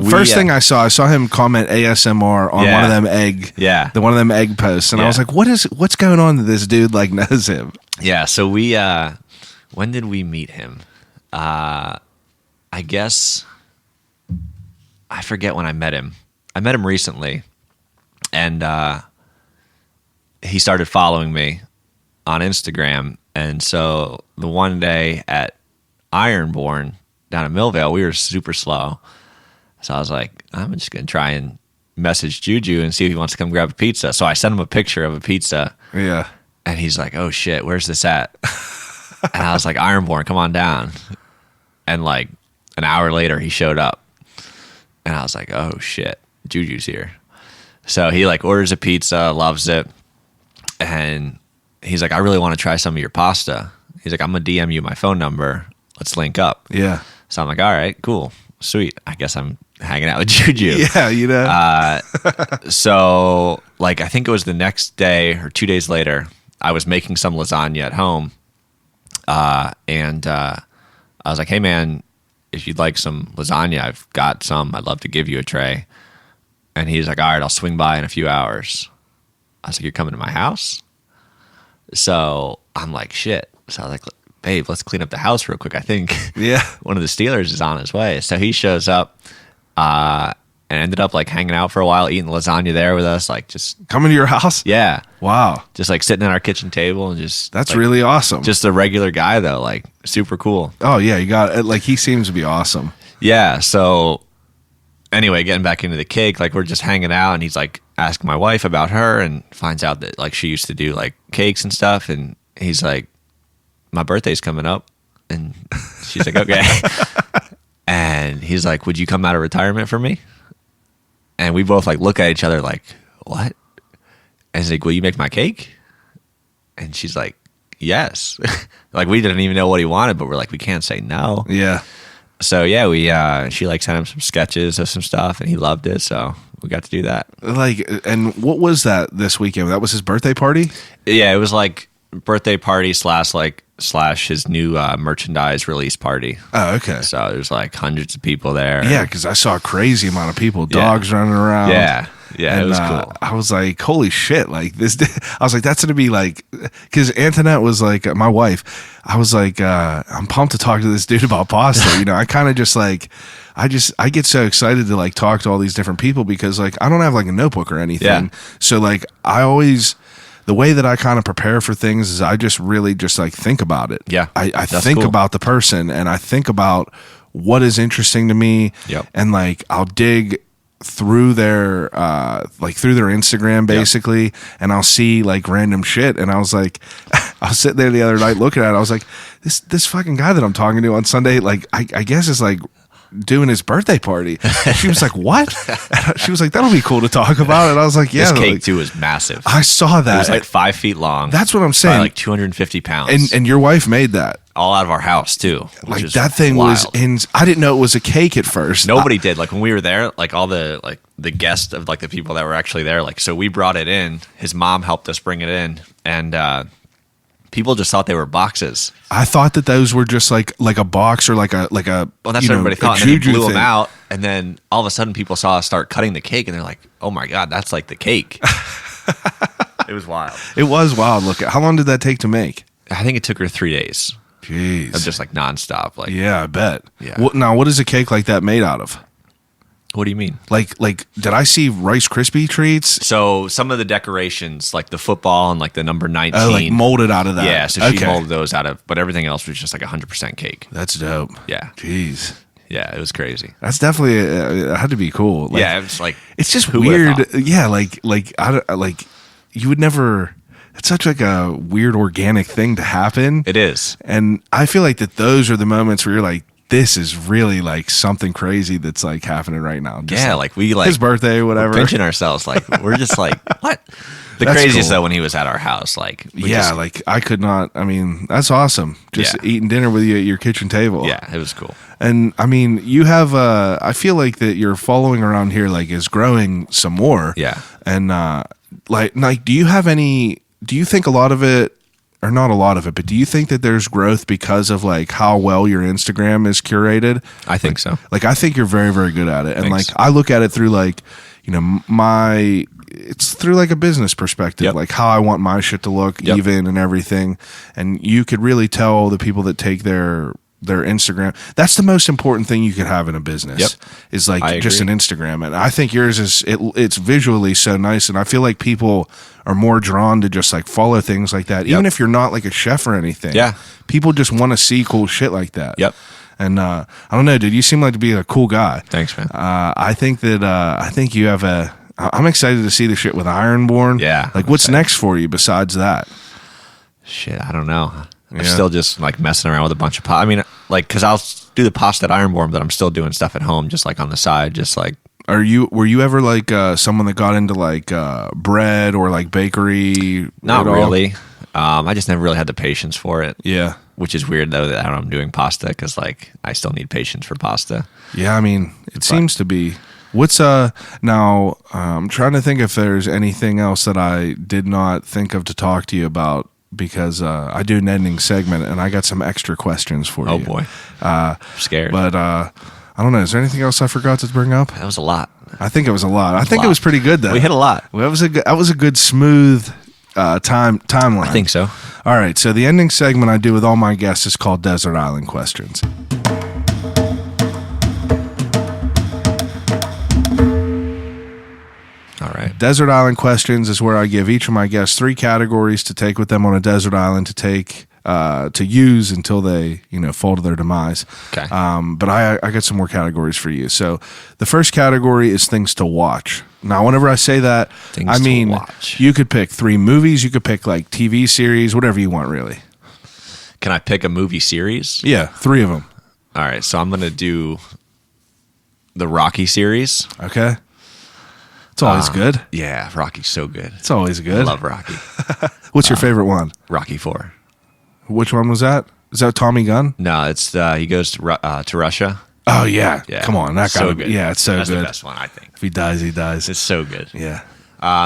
First thing I saw him comment ASMR on Yeah. one of them egg. Yeah. The one of them egg posts, and I Yeah. was like, what's going on that this dude like knows him? Yeah, so we when did we meet him? I guess I forget when I met him. I met him recently, and he started following me on Instagram. And so the one day at Ironborn down in Millvale, we were super slow. So I was like, I'm just gonna try and message Juju and see if he wants to come grab a pizza. So I sent him a picture of a pizza. Yeah. And he's like, "Oh shit, where's this at?" And I was like, "Ironborn, come on down." And like an hour later, he showed up, and I was like, "Oh shit, Juju's here." So he like orders a pizza, loves it, and he's like, "I really want to try some of your pasta." He's like, "I'm gonna DM you my phone number. Let's link up." Yeah. So I'm like, "All right, cool, sweet. I guess I'm hanging out with Juju." Yeah. So like I think it was the next day or 2 days later, I was making some lasagna at home, and I was like, "Hey man, if you'd like some lasagna, I've got some. I'd love to give you a tray." And he's like, "All right, I'll swing by in a few hours." I was like, "You're coming to my house?" So I'm like, "Shit." So I was like, "Babe, let's clean up the house real quick. I think Yeah. one of the Steelers is on his way." So he shows up, and ended up like hanging out for a while, eating lasagna there with us, like just Coming to your house? yeah, Wow. just like sitting at our kitchen table and just That's like, really awesome. just a regular guy though, like super cool. Oh yeah, you got like he seems to be awesome. Yeah. So anyway, getting back into the cake, like we're just hanging out, and he's like asking my wife about her, and finds out that like she used to do like cakes and stuff, and he's like, "My birthday's coming up," and she's like, "Okay." And he's like, "Would you come out of retirement for me?" And we both like look at each other like, "What?" And he's like, "Will you make my cake?" And she's like, "Yes." Like we didn't even know what he wanted, but we're like, we can't say no. Yeah. So yeah, we she like sent him some sketches of some stuff, and he loved it. So we got to do that. Like, and what was that this weekend? That was his birthday party? Yeah, it was like birthday party slash his new merchandise release party. Oh, okay. So there's like hundreds of people there. Yeah, because I saw a crazy amount of people, dogs running around. Yeah. Yeah, And, it was cool. I was like, holy shit. Like this, I was like, that's going to be like, because Antoinette was like, my wife, I was like, I'm pumped to talk to this dude about pasta. I kind of just like, I get so excited to like talk to all these different people because like, I don't have like a notebook or anything. Yeah. So like, I always, the way that I kind of prepare for things is I just really just like think about it. Yeah, I that's think cool. about the person, and I think about what is interesting to me. Yep. And like I'll dig through their through their Instagram basically, and I'll see like random shit, and I was like, I was sitting there the other night looking at it, I was like, this fucking guy that I'm talking to on Sunday, like I guess is like doing his birthday party. And she was like, what? And she was like, that'll be cool to talk about. And I was like, yeah. This cake like, too is massive. I saw that. It was like 5 feet long. That's what I'm saying. Probably like 250 pounds. And your wife made that. All out of our house too. Like that thing was in. I didn't know it was a cake at first. Nobody did. Like when we were there, like all the guests of like the people that were actually there. Like so, we brought it in. His mom helped us bring it in, and people just thought they were boxes. I thought that those were just like a box or like a. Well, that's what everybody thought. And then he blew them out, and then all of a sudden, people saw us start cutting the cake, and they're like, "Oh my god, that's like the cake." It was wild. It was wild. Look, how long did that take to make? I think it took her 3 days. Jeez, of just like nonstop. Like yeah, I bet. Yeah. Now, what is a cake like that made out of? What do you mean? Like, did I see Rice Krispie treats? So some of the decorations, like the football and like the number 19, like molded out of that. Yeah, so she molded those out of, but everything else was just like 100% cake. That's dope. Yeah. Jeez. Yeah, it was crazy. That's definitely it had to be cool. Like, yeah, it was like it's just weird. Yeah, like you would never. It's such like a weird organic thing to happen. It is, and I feel like that those are the moments where you're like, this is really like something crazy that's like happening right now. Just like we like his birthday, whatever. We're pinching ourselves, like we're just like what. The that's craziest though when he was at our house, like like I could not. I mean, that's awesome. Just eating dinner with you at your kitchen table. Yeah, it was cool. And I mean, you have. I feel like that your following around here like is growing some more. Yeah. And like, do you have any? Do you think a lot of it, or not a lot of it, but do you think that there's growth because of like how well your Instagram is curated? I think so. Like, I think you're very, very good at it. And Thanks. like, I look at it through like, you know, it's through like a business perspective, like how I want my shit to look even and everything. And you could really tell the people that take their Instagram. That's the most important thing you could have in a business is like just an Instagram. And I think yours is, it's visually so nice. And I feel like people are more drawn to just like follow things like that. Even if you're not like a chef or anything. Yeah. People just want to see cool shit like that. Yep. And I don't know, dude, you seem like to be a cool guy. Thanks, man. I think you have I'm excited to see the shit with Ironborn. Yeah. Like what's next for you besides that? Shit, I don't know. I'm still just like messing around with a bunch of I mean, like, because I'll do the pasta at Ironborn, but I'm still doing stuff at home, just like on the side, just like. Were you ever like someone that got into like bread or like bakery? Not really. I just never really had the patience for it. Yeah. Which is weird though that I'm doing pasta because like I still need patience for pasta. Yeah, I mean it seems to be. What's now? I'm trying to think if there's anything else that I did not think of to talk to you about. Because I do an ending segment and I got some extra questions for you. Oh boy, I'm scared. But I don't know. Is there anything else I forgot to bring up? That was a lot. I think it was a lot. I think it was pretty good though. We hit a lot. Well, that was a good smooth timeline. I think so. All right. So the ending segment I do with all my guests is called Desert Island Questions. All right. Desert Island Questions is where I give each of my guests 3 categories to take with them on a desert island to use until they, fall to their demise. Okay. But I got some more categories for you. So the first category is things to watch. Now, whenever I say that, I mean, you could pick 3 movies. You could pick like TV series, whatever you want, really. Can I pick a movie series? Yeah, 3 of them. All right. So I'm going to do the Rocky series. Okay. It's always good. Yeah, Rocky's so good. It's always good. I love Rocky. What's your favorite one? Rocky 4. Which one was that? Is that Tommy Gunn? No, it's he goes to Russia. Oh yeah. Come on, that guy. So good. Yeah, it's so That's good. the best one, I think. If he dies, he dies. It's so good. Yeah.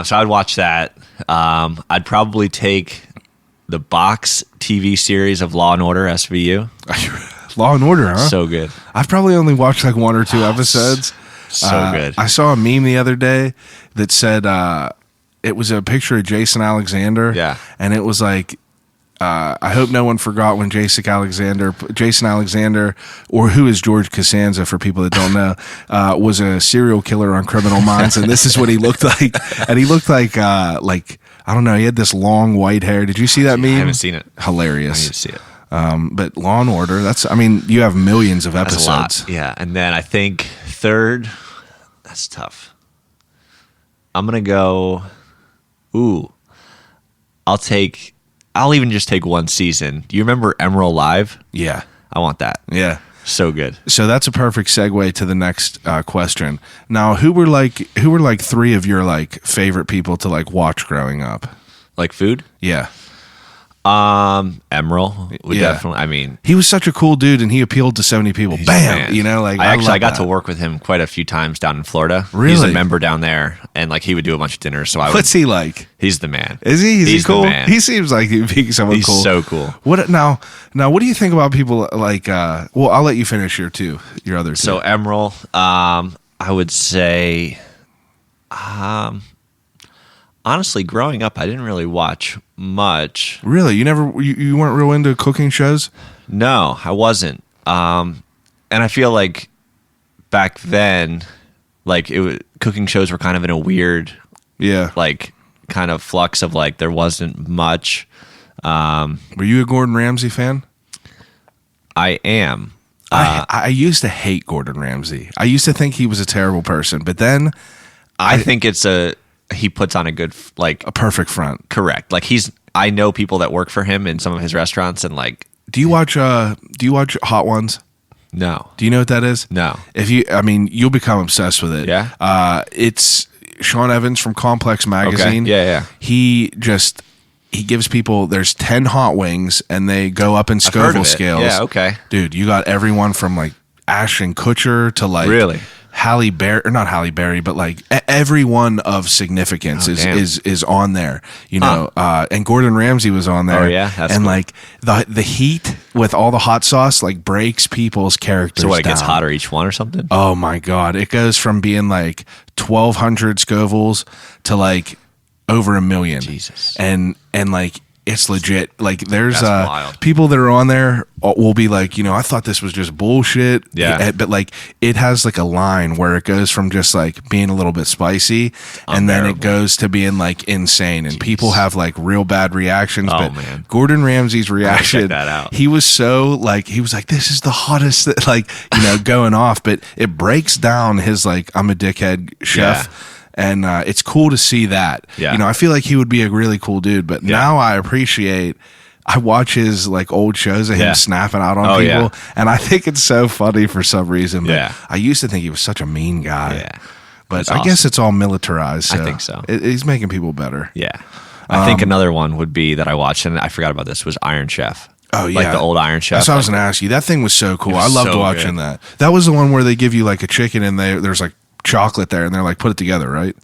So I'd watch that. I'd probably take the box TV series of Law and Order SVU. Law and Order, huh? So good. I've probably only watched like 1 or 2 episodes. So good. I saw a meme the other day that said it was a picture of Jason Alexander. Yeah. And it was like, I hope no one forgot when Jason Alexander, or who is George Costanza for people that don't know, was a serial killer on Criminal Minds, and this is what he looked like. And he looked like I don't know. He had this long white hair. Did you see that meme? I haven't seen it. Hilarious. I need to see it. But Law and Order. You have millions of That's a lot. episodes. Yeah, and then I think third. That's tough. I'm gonna go. Ooh, I'll even just take one season. Do you remember Emerald Live? Yeah. I want that. Yeah. So good. So that's a perfect segue to the next question. Now, who were like three of your like favorite people to like watch growing up? Like food? Yeah. Emerald would Yeah. definitely. I mean, He was such a cool dude, and he appealed to so many people. he's Bam! the man. You know, like I love got that. to work with him quite a few times down in Florida. He's Really? a member down there, and like he would do a bunch of dinners. So What's he like? He's the man. Is he? Is He's he cool? the man. He seems like he'd be someone He's cool. so cool. What now? What do you think about people like? Well, I'll let you finish your other two. So Emerald, I would say, honestly, growing up, I didn't really watch much. Really, you weren't real into cooking shows? No, I wasn't. And I feel like back then, like cooking shows were kind of in a weird, Yeah. like kind of flux of like there wasn't much. Were you a Gordon Ramsay fan? I am. I used to hate Gordon Ramsay. I used to think he was a terrible person, but then I think he puts on a good like a perfect front. correct. Like I know people that work for him in some of his restaurants, and like Do you watch Hot Ones? no, Do you know what that is? no. You'll become obsessed with it. Yeah? It's Sean Evans from Complex Magazine. Okay. Yeah. He gives people, there's 10 hot wings and they go up in I've heard Scoville of it. scales. Yeah. Okay. Dude, you got everyone from like Ashton Kutcher to like Really? Halle Berry, or not Halle Berry, but like everyone of significance damn. is on there, you know. And Gordon Ramsay was on there. Oh, yeah? That's and cool. like the heat with all the hot sauce like breaks people's characters. So what? It gets down. hotter each one or something? Oh my god! It goes from being like 1,200 Scovilles to like over 1 million. Jesus. And like it's legit. Like there's That's wild. people that are on there will be like, you know, I thought this was just bullshit. Yeah. But like it has like a line where it goes from just like being a little bit spicy, and then it Unbearable. goes to being like insane, and people have like real bad reactions. Oh, But man. Gordon Ramsay's reaction, that out. he was like, this is the hottest, like, you know, going off, but it breaks down his like, I'm a dickhead chef. Yeah. And it's cool to see that. Yeah. You know, I feel like he would be a really cool dude, but now I watch his like old shows of him Yeah. snapping out on Oh, people, yeah. and I think it's so funny for some reason. But Yeah. I used to think he was such a mean guy. Yeah. But That's I guess awesome. it's all militarized. I think so. He's making people better. Yeah. I think another one would be that I watched, and I forgot about this, was Iron Chef. Oh yeah, Like the old Iron Chef. That's what I was going to ask you. That thing was so cool. I was loved so watching good. that. That was the one where they give you like a chicken and there's like chocolate there, and they're like, put it together, right?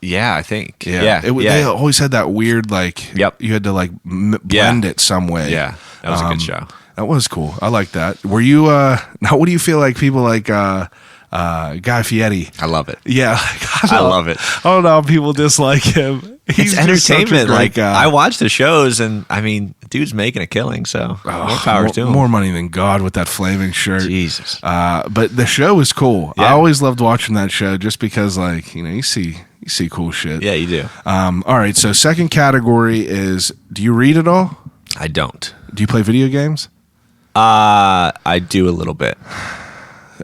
Yeah, I think. Yeah. They always had that weird like. Yep. You had to like blend it some way. Yeah. That was a good show. That was cool. I like that. Were you? Now, what do you feel like people like Guy Fieri? I love it. Yeah, I love it. I don't know how people dislike him. He's It's just such a entertainment. great Like guy. I watch the shows, and I mean, dude's making a killing. So more power to him. More money than God with that flaming shirt. Jesus. But the show was cool. I Yeah. always loved watching that show just because, like, you know, you see cool shit. Yeah, you do. All right. So second category is: do you read at all? I don't. Do you play video games? I do a little bit.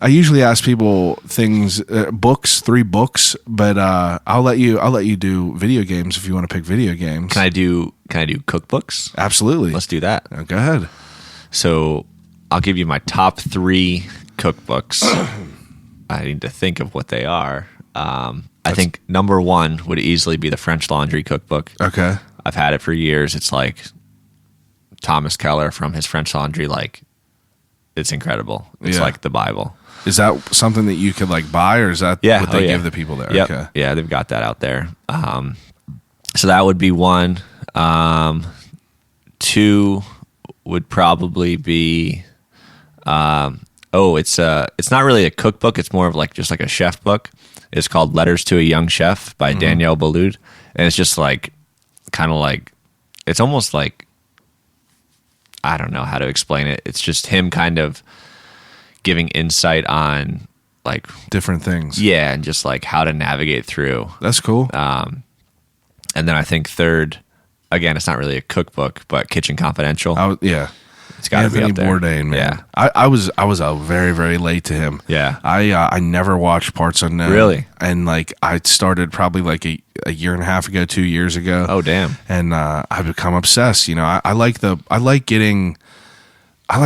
I usually ask people things, books, 3 books, but I'll let you do video games if you want to pick video games. Can I do cookbooks? Absolutely. Let's do that. Go ahead. So I'll give you my top 3 cookbooks. I need to think of what they are. I think number 1 would easily be the French Laundry cookbook. Okay. I've had it for years. It's like Thomas Keller from his French Laundry. Like, it's incredible. It's Yeah. like the Bible. Is that something that you could like buy, or is that Yeah. what they yeah. give the people there? Yep. Okay. Yeah, they've got that out there. So that would be 1. 2 would probably be it's not really a cookbook, it's more of like just like a chef book. It's called Letters to a Young Chef by Danielle Ballud, and it's just like kind of like, it's almost like, I don't know how to explain it. It's just him kind of giving insight on like, Different things. yeah, and just like how to navigate through. That's cool. And then I think third, again, it's not really a cookbook, but Kitchen Confidential. Yeah. It's got to be Anthony up there. Bourdain, man. Yeah. I was very, very late to him. Yeah. I never watched Parts Unknown. Really? And like I started probably like a year and a half ago, 2 years ago. Oh, damn. And I've become obsessed. You know, I like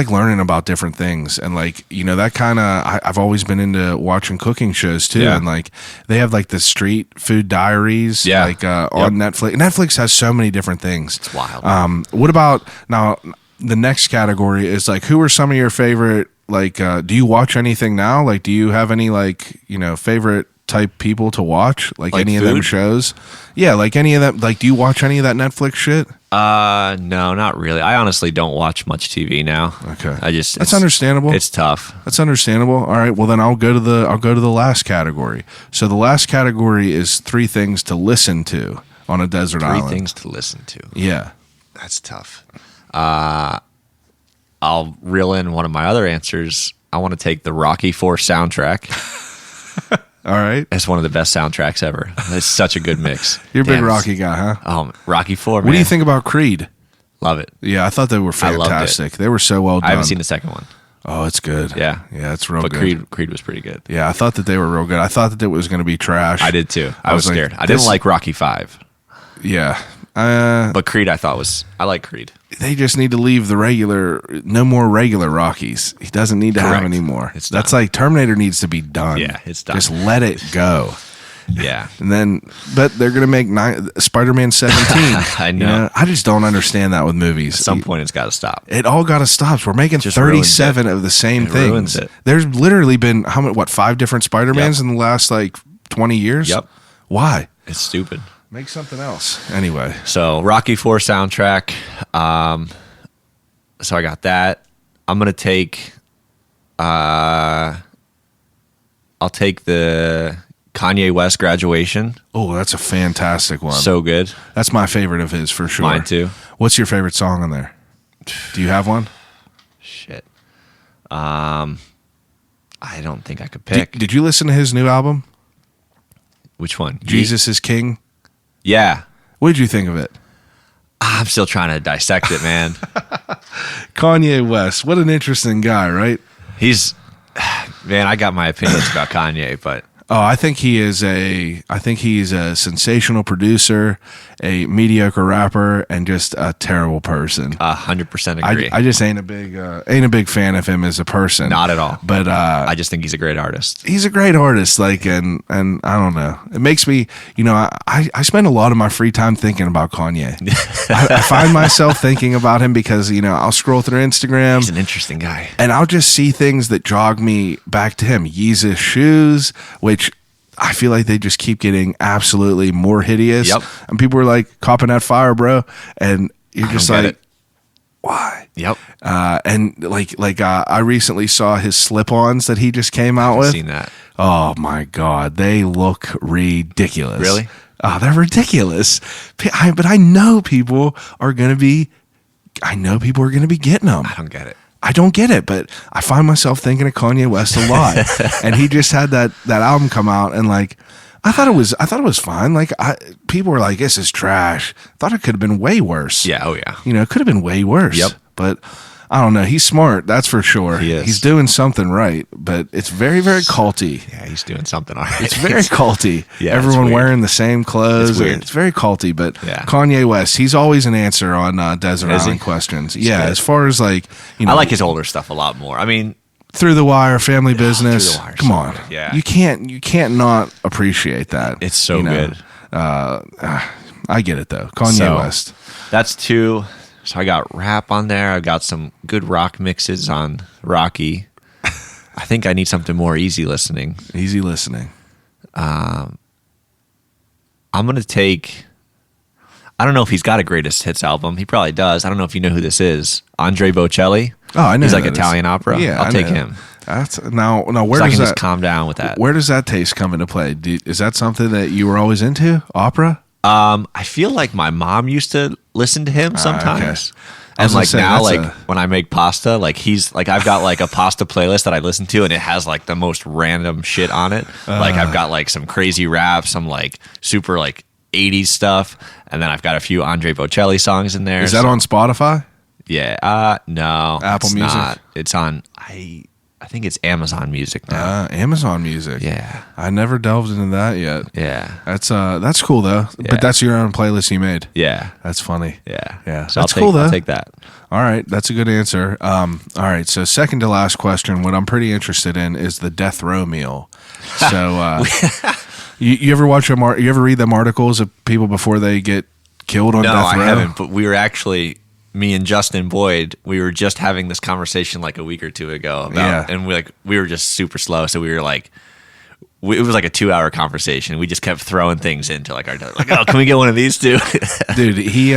learning about different things, and like, you know, that kind of I've always been into watching cooking shows too. Yeah. And like they have like the Street Food Diaries, Yeah. like on Netflix. Netflix has so many different things. It's wild. What about now? The next category is like, who are some of your favorite? Like, do you watch anything now? Like, do you have any like, you know, favorite type people to watch? Like any of them food? shows? Yeah, like any of that. Like, do you watch any of that Netflix shit? No, not really. I honestly don't watch much TV now. Okay, That's understandable. It's tough. That's understandable. All right. Well, then I'll go to the last category. So the last category is 3 things to listen to on a desert 3 island. things to listen to. Yeah. That's tough. I'll reel in one of my other answers. I want to take the Rocky IV soundtrack. All right. It's one of the best soundtracks ever. It's such a good mix. You're a big Damn, Rocky guy, huh? Oh, Rocky IV, man. What do you think about Creed? Love it. Yeah, I thought they were I loved it. fantastic. They were so well done. I haven't seen the second one. Oh, it's good. Yeah. Yeah, it's real But good. Creed was pretty good. Yeah, I thought that they were real good. I thought that it was going to be trash. I did too. I was like, scared. I didn't this- like Rocky V. Yeah. But Creed I like Creed. They just need to leave no more regular Rockies. He doesn't need to have Correct. any more. It's That's done. like Terminator needs to be done. Yeah, it's done. Just let it go. Yeah. And then, but they're going to make Spider-Man 17. I know. I just don't understand that with movies. At some point it's got to stop. It all got to stop. We're making Just ruins 37 of the same It things. ruins it. There's literally been 5 different Spider-Mans in the last like 20 years? Yep. Why? It's stupid. Make something else. Anyway. So Rocky IV soundtrack. So I got that. I'm gonna take. I'll take the Kanye West Graduation. Oh, that's a fantastic one. So good. That's my favorite of his for sure. Mine too. What's your favorite song on there? Do you have one? Shit. I don't think I could pick. Did you listen to his new album? Which one? Jesus is King? Yeah. What did you think of it? I'm still trying to dissect it, man. Kanye West. What an interesting guy, right? Man, I got my opinions about Kanye, but Oh, I think he's a sensational producer, a mediocre rapper, and just a terrible person. 100% agree. I just ain't a big fan of him as a person. Not at all. But I just think he's a great artist. he's a great artist. Like, and I don't know. It makes me, I spend a lot of my free time thinking about Kanye. I find myself thinking about him because I'll scroll through Instagram. He's an interesting guy. And I'll just see things that jog me back to him. Yeezus shoes, which I feel like they just keep getting absolutely more hideous. Yep. And people are like, copping that fire, bro. And you're just don't get like, it. why? Yep. And I recently saw his slip-ons that he just came out I've with. seen that. Oh my God. They look ridiculous. Really? Oh, they're ridiculous. But I know people are going to be getting them. I don't get it. I don't get it, but I find myself thinking of Kanye West a lot. And he just had that album come out, and like I thought it was fine. Like people were like, "This is trash." Thought it could have been way worse. Yeah. Oh, yeah. it could have been way worse. Yep. But I don't know. He's smart, that's for sure. He is. He's doing something right, but it's very, very culty. Yeah, he's doing something all right. It's very culty. Yeah, it's Everyone weird. wearing the same clothes. It's weird. It's very culty, but Yeah. Kanye West, he's always an answer on Desert Is he? Island questions. He's Yeah, good. as far as like, I like his older stuff a lot more. I mean, Through the Wire, Family Business. Through the Wire, Come so on. good. Yeah. You can't not appreciate that. it's so good. I get it though. Kanye West. That's 2. So I got rap on there. I've got some good rock mixes on Rocky. I think I need something more easy listening. Easy listening. I'm going to take... I don't know if he's got a greatest hits album. He probably does. I don't know if you know who this is. Andre Bocelli. Oh, I know. He's like that is. Italian opera. Yeah, I'll I take know. him. That's now where So I does can that just calm down with that. where does that taste come into play? Is that something that you were always into? Opera? I feel like my mom used to listen to him sometimes. I was And gonna like say, now, that's like when I make pasta, like he's like I've got like a pasta playlist that I listen to, and it has like the most random shit on it. Like I've got like some crazy rap, some like super like '80s stuff, and then I've got a few Andre Bocelli songs in there. Is that on Spotify? Yeah. No. Apple it's Music? Not. It's on. I think it's Amazon Music now. Amazon Music. Yeah. I never delved into that yet. Yeah. That's cool though. Yeah. But that's your own playlist you made. Yeah. That's funny. Yeah. Yeah. So That's I'll cool though. I'll take that. All right, that's a good answer. All right, so second to last question, what I'm pretty interested in is the death row meal. So, you ever watch you ever read them articles of people before they get killed on No, death row? I haven't. But we were actually, me and Justin Boyd, we were just having this conversation like a week or two ago about, and we were just super slow, so we were like. It was like a 2-hour conversation. We just kept throwing things into like our like, oh, can we get one of these too? Dude, he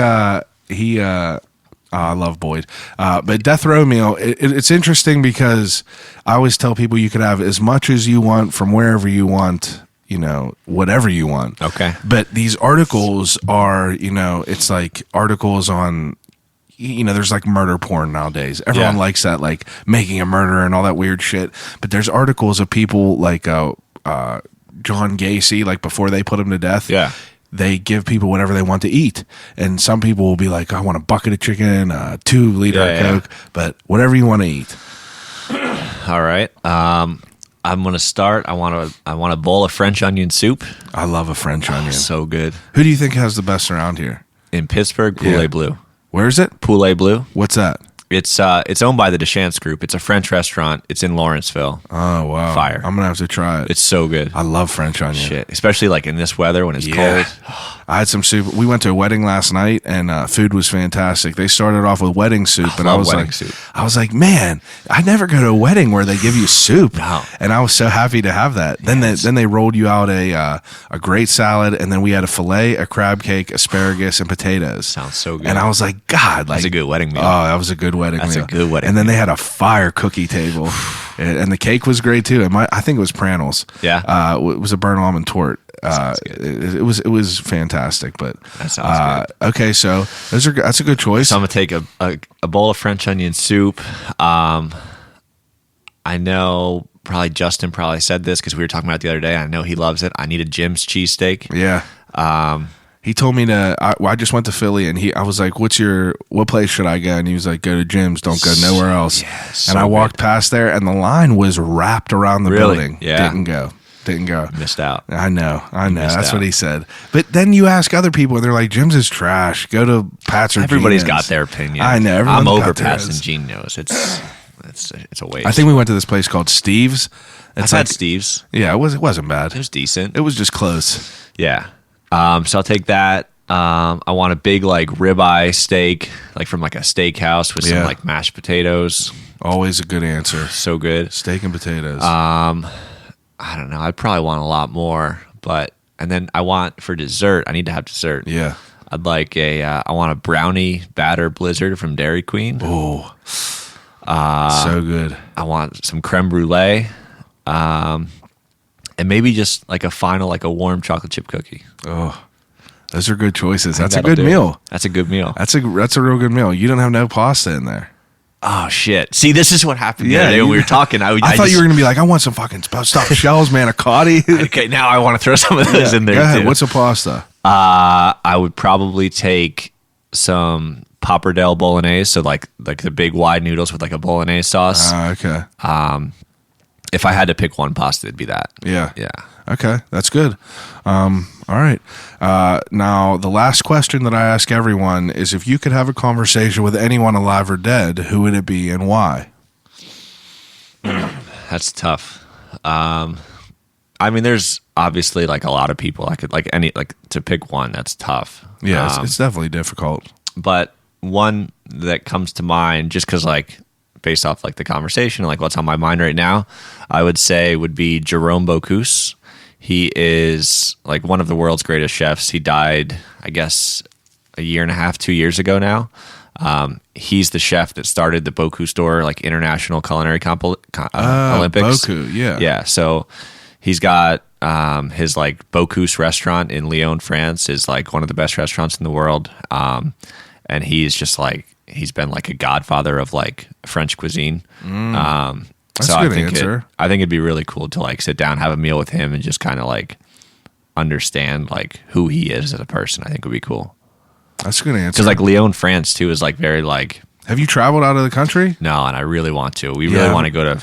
I love Boyd. But death row meal, it's interesting because I always tell people you could have as much as you want from wherever you want, whatever you want. Okay. But these articles are, it's like articles on, there's like murder porn nowadays. Everyone likes that, like making a murderer and all that weird shit. But there's articles of people like John Gacy, like before they put him to death. Yeah. They give people whatever they want to eat. And some people will be like, I want a bucket of chicken, 2-liter of Coke, but whatever you want to eat. All right. I'm going to start. I want a bowl of French onion soup. I love a French onion. So good. Who do you think has the best around here? In Pittsburgh, Poulet Bleu. Where is it? Poulet Bleu. What's that? It's owned by the Deschamps Group. It's a French restaurant. It's in Lawrenceville. Oh, wow. Fire. I'm going to have to try it. It's so good. I love French onion. Shit. Especially like in this weather when it's cold. I had some soup. We went to a wedding last night, and food was fantastic. They started off with wedding soup, and I was like, man, I never go to a wedding where they give you soup. No. And I was so happy to have that. Then they rolled you out a great salad, and then we had a filet, a crab cake, asparagus, and potatoes. Sounds so good. And I was like, God, that's a good wedding meal. Oh, that was a good wedding meal. That's a good wedding And then meal. they had a fire cookie table, and the cake was great too. I think it was Prannell's. Yeah. It was a burnt almond tort. Good. It was fantastic, but that sounds good. Okay, so that's a good choice. So I'm gonna take a bowl of French onion soup. I know Justin probably said this because we were talking about it the other day. I know he loves it. I need a Jim's cheesesteak. Yeah. He told me to. I just went to Philly, and I was like, "What place should I go?" And he was like, "Go to Jim's. Don't go nowhere else." Yeah, and I walked past there, and the line was wrapped around the building. Yeah. Didn't go. Missed out. I know. That's what he said. But then you ask other people, and they're like, "Jim's is trash. Go to Pat's or Everybody's Gina's." got their opinion. I know. I'm over got Pat's theirs. and Gino's. It's a waste. I think we went to this place called Steve's. I've had Steve's. Yeah, it wasn't bad. It was decent. It was just close. Yeah. So I'll take that. I want a big like ribeye steak, like from like a steakhouse with some like mashed potatoes. Always a good answer. So good. Steak and potatoes. I don't know. I'd probably want a lot more, and then I want for dessert. I need to have dessert. Yeah. I'd like I want a brownie batter blizzard from Dairy Queen. Oh, so good. I want some creme brulee, and maybe just like a final, like a warm chocolate chip cookie. Oh, those are good choices. That's a That'll good do. meal. That's a good meal. That's a real good meal. You don't have no pasta in there. Oh shit! See, this is what happened the other day when we were talking. I thought you were gonna be like, I want some fucking stuffed shells, manicotti. Okay, now I want to throw some of those in there. Go ahead. too. What's a pasta? I would probably take some pappardelle bolognese, so like the big wide noodles with like a bolognese sauce. Okay. If I had to pick one pasta, it'd be that. Yeah. Yeah. Okay, that's good. All right. Now, the last question that I ask everyone is if you could have a conversation with anyone alive or dead, who would it be and why? That's tough. I mean, there's obviously like a lot of people I could to pick one. That's tough. Yeah, it's definitely difficult. But one that comes to mind, just because like based off like the conversation, like what's on my mind right now, I would say would be Jerome Bocuse. He is like one of the world's greatest chefs. He died, I guess, 1.5 years, 2 years ago now. He's the chef that started the Bocuse d'Or, like International Culinary Olympics. Boku, yeah. Yeah, so he's got his like Bocuse restaurant in Lyon, France is like one of the best restaurants in the world. And he's just like, he's been like a godfather of like French cuisine. That's a good answer. I think it'd be really cool to like sit down, have a meal with him, and just kind of like understand like who he is as a person, I think would be cool. That's a good answer. Because like Lyon, France too is like very like. Have you traveled out of the country? No, and I really want to. We really want to go to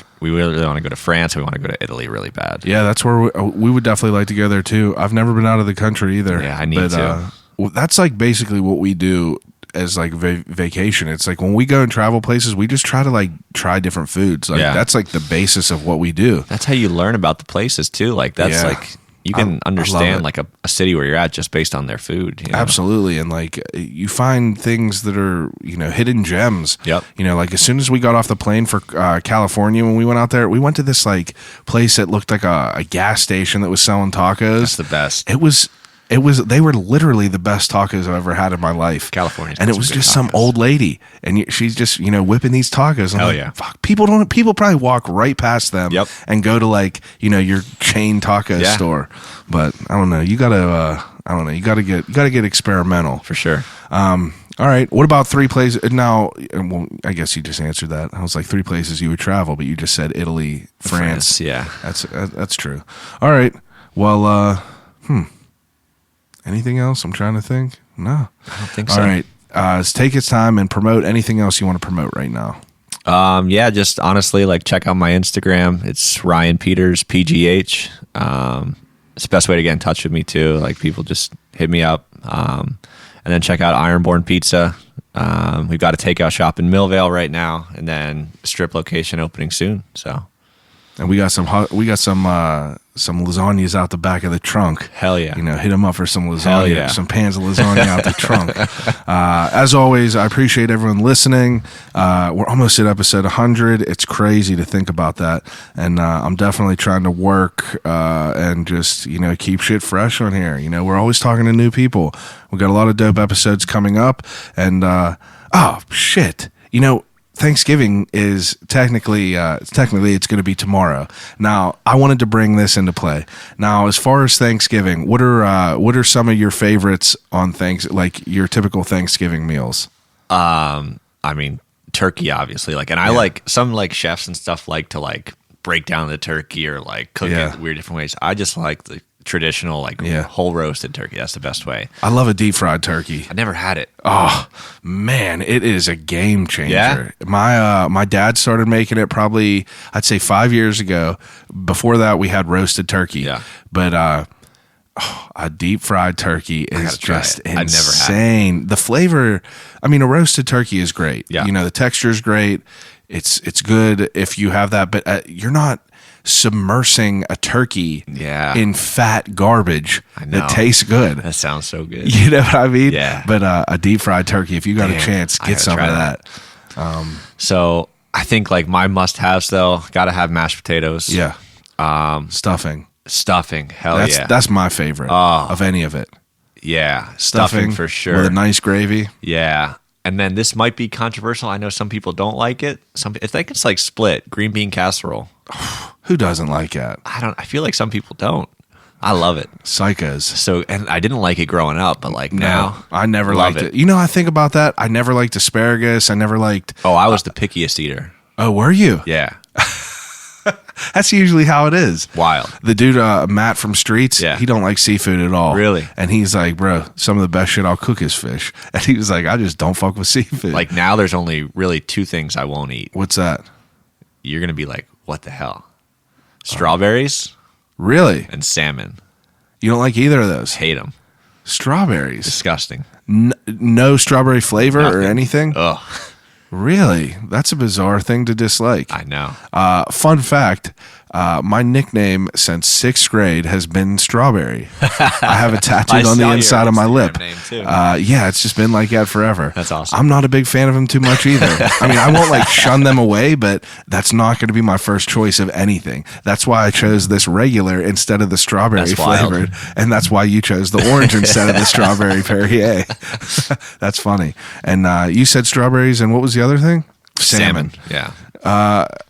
France. We want to go to Italy really bad. Yeah, that's where we would definitely like to go there too. I've never been out of the country either. Yeah, I need to. Well, that's like basically what we do as like vacation. It's like when we go and travel places, we just try to like try different foods. Like that's like the basis of what we do. That's how you learn about the places too. Like that's like you can understand like a city where you're at just based on their food. You know? Absolutely. And like you find things that are, you know, hidden gems. Yep. You know, like as soon as we got off the plane for California, when we went out there, we went to this like place that looked like a gas station that was selling tacos. That's the best. They were literally the best tacos I've ever had in my life. California. And it was just some old lady. And she's just, you know, whipping these tacos. Hell like, yeah. Fuck, people probably walk right past them and go to like, you know, your chain taco store. But I don't know. You gotta get experimental. For sure. All right. What about 3 places? Now, well, I guess you just answered that. I was like 3 places you would travel, but you just said Italy, France. Yeah. That's true. All right. Well, anything else? I'm trying to think. No. I don't think so. All right. Let's take its time and promote anything else you want to promote right now. Yeah, just honestly, like check out my Instagram. It's Ryan Peters, PGH. It's the best way to get in touch with me too. Like people just hit me up. And then check out Ironborn Pizza. We've got a takeout shop in Millvale right now, and then a strip location opening soon. So, and we got some lasagnas out the back of the trunk. Hell yeah. You know, hit them up for some lasagna, some pans of lasagna out the trunk. As always, I appreciate everyone listening. We're almost at episode 100. It's crazy to think about that. And I'm definitely trying to work and just, you know, keep shit fresh on here. You know, we're always talking to new people. We've got a lot of dope episodes coming up. And, you know, Thanksgiving is technically it's going to be tomorrow. Now, I wanted to bring this into play. Now, as far as Thanksgiving, what are some of your favorites on like your typical Thanksgiving meals? I mean, turkey, obviously. Like, and I like some like chefs and stuff like to like break down the turkey or like cook it weird different ways. I just like the traditional like whole roasted turkey. That's the best way. I love a deep fried turkey. I never had it. Oh man, it is a game changer. Yeah? My dad started making it probably I'd say 5 years ago. Before that we had roasted turkey. Yeah. But a deep fried turkey is just insane. I've never had it. The flavor, I mean, a roasted turkey is great. Yeah. You know, the texture is great. It's good if you have that, but you're not submersing a turkey in fat garbage that tastes good. That sounds so good. You know what I mean? Yeah. But a deep fried turkey, if you got a chance, get some of that. So I think like my must-haves though, got to have mashed potatoes. Yeah. Stuffing. Hell yeah. That's my favorite of any of it. Yeah. Stuffing for sure. With a nice gravy. Yeah. And then this might be controversial. I know some people don't like it. I think it's like split green bean casserole. Who doesn't like that? I feel like some people don't. I love it. Psychos. So, and I didn't like it growing up, but like now I never liked it. You know, I think about that. I never liked asparagus. I never liked. Oh, I was the pickiest eater. Oh, were you? Yeah. That's usually how it is. Wild. The dude, Matt from Streets, he don't like seafood at all. Really? And he's like, bro, some of the best shit I'll cook is fish. And he was like, I just don't fuck with seafood. Like now there's only really 2 things I won't eat. What's that? You're going to be like, what the hell? Strawberries? Really? And salmon. You don't like either of those? Hate them. Strawberries? Disgusting. No strawberry flavor or anything? Ugh. Really? That's a bizarre thing to dislike. I know. Fun fact, my nickname since 6th grade has been Strawberry. I have it tattooed on the inside of my lip. Yeah, it's just been like that forever. That's awesome. I'm not a big fan of them too much either. I mean, I won't like shun them away, but that's not going to be my first choice of anything. That's why I chose this regular instead of the strawberry flavored. And that's why you chose the orange instead of the strawberry Perrier. That's funny. And you said strawberries, and what was the other thing? Salmon. Yeah.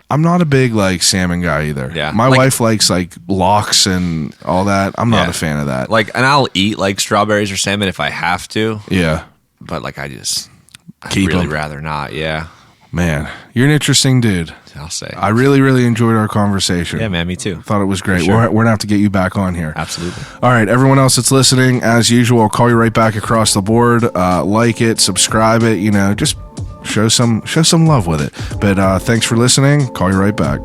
I'm not a big like salmon guy either. Yeah. My wife likes like lox and all that. I'm not a fan of that. Like, and I'll eat like strawberries or salmon if I have to. Yeah. But like, I'd keep really them. rather not. Yeah. Man, you're an interesting dude. I'll say. I really, really enjoyed our conversation. Yeah, man, me too. Thought it was great. Sure. We're going to have to get you back on here. Absolutely. All right, everyone else that's listening, as usual, I'll call you right back across the board. Like it, subscribe it, just show some love with it. But thanks for listening. Call you right back.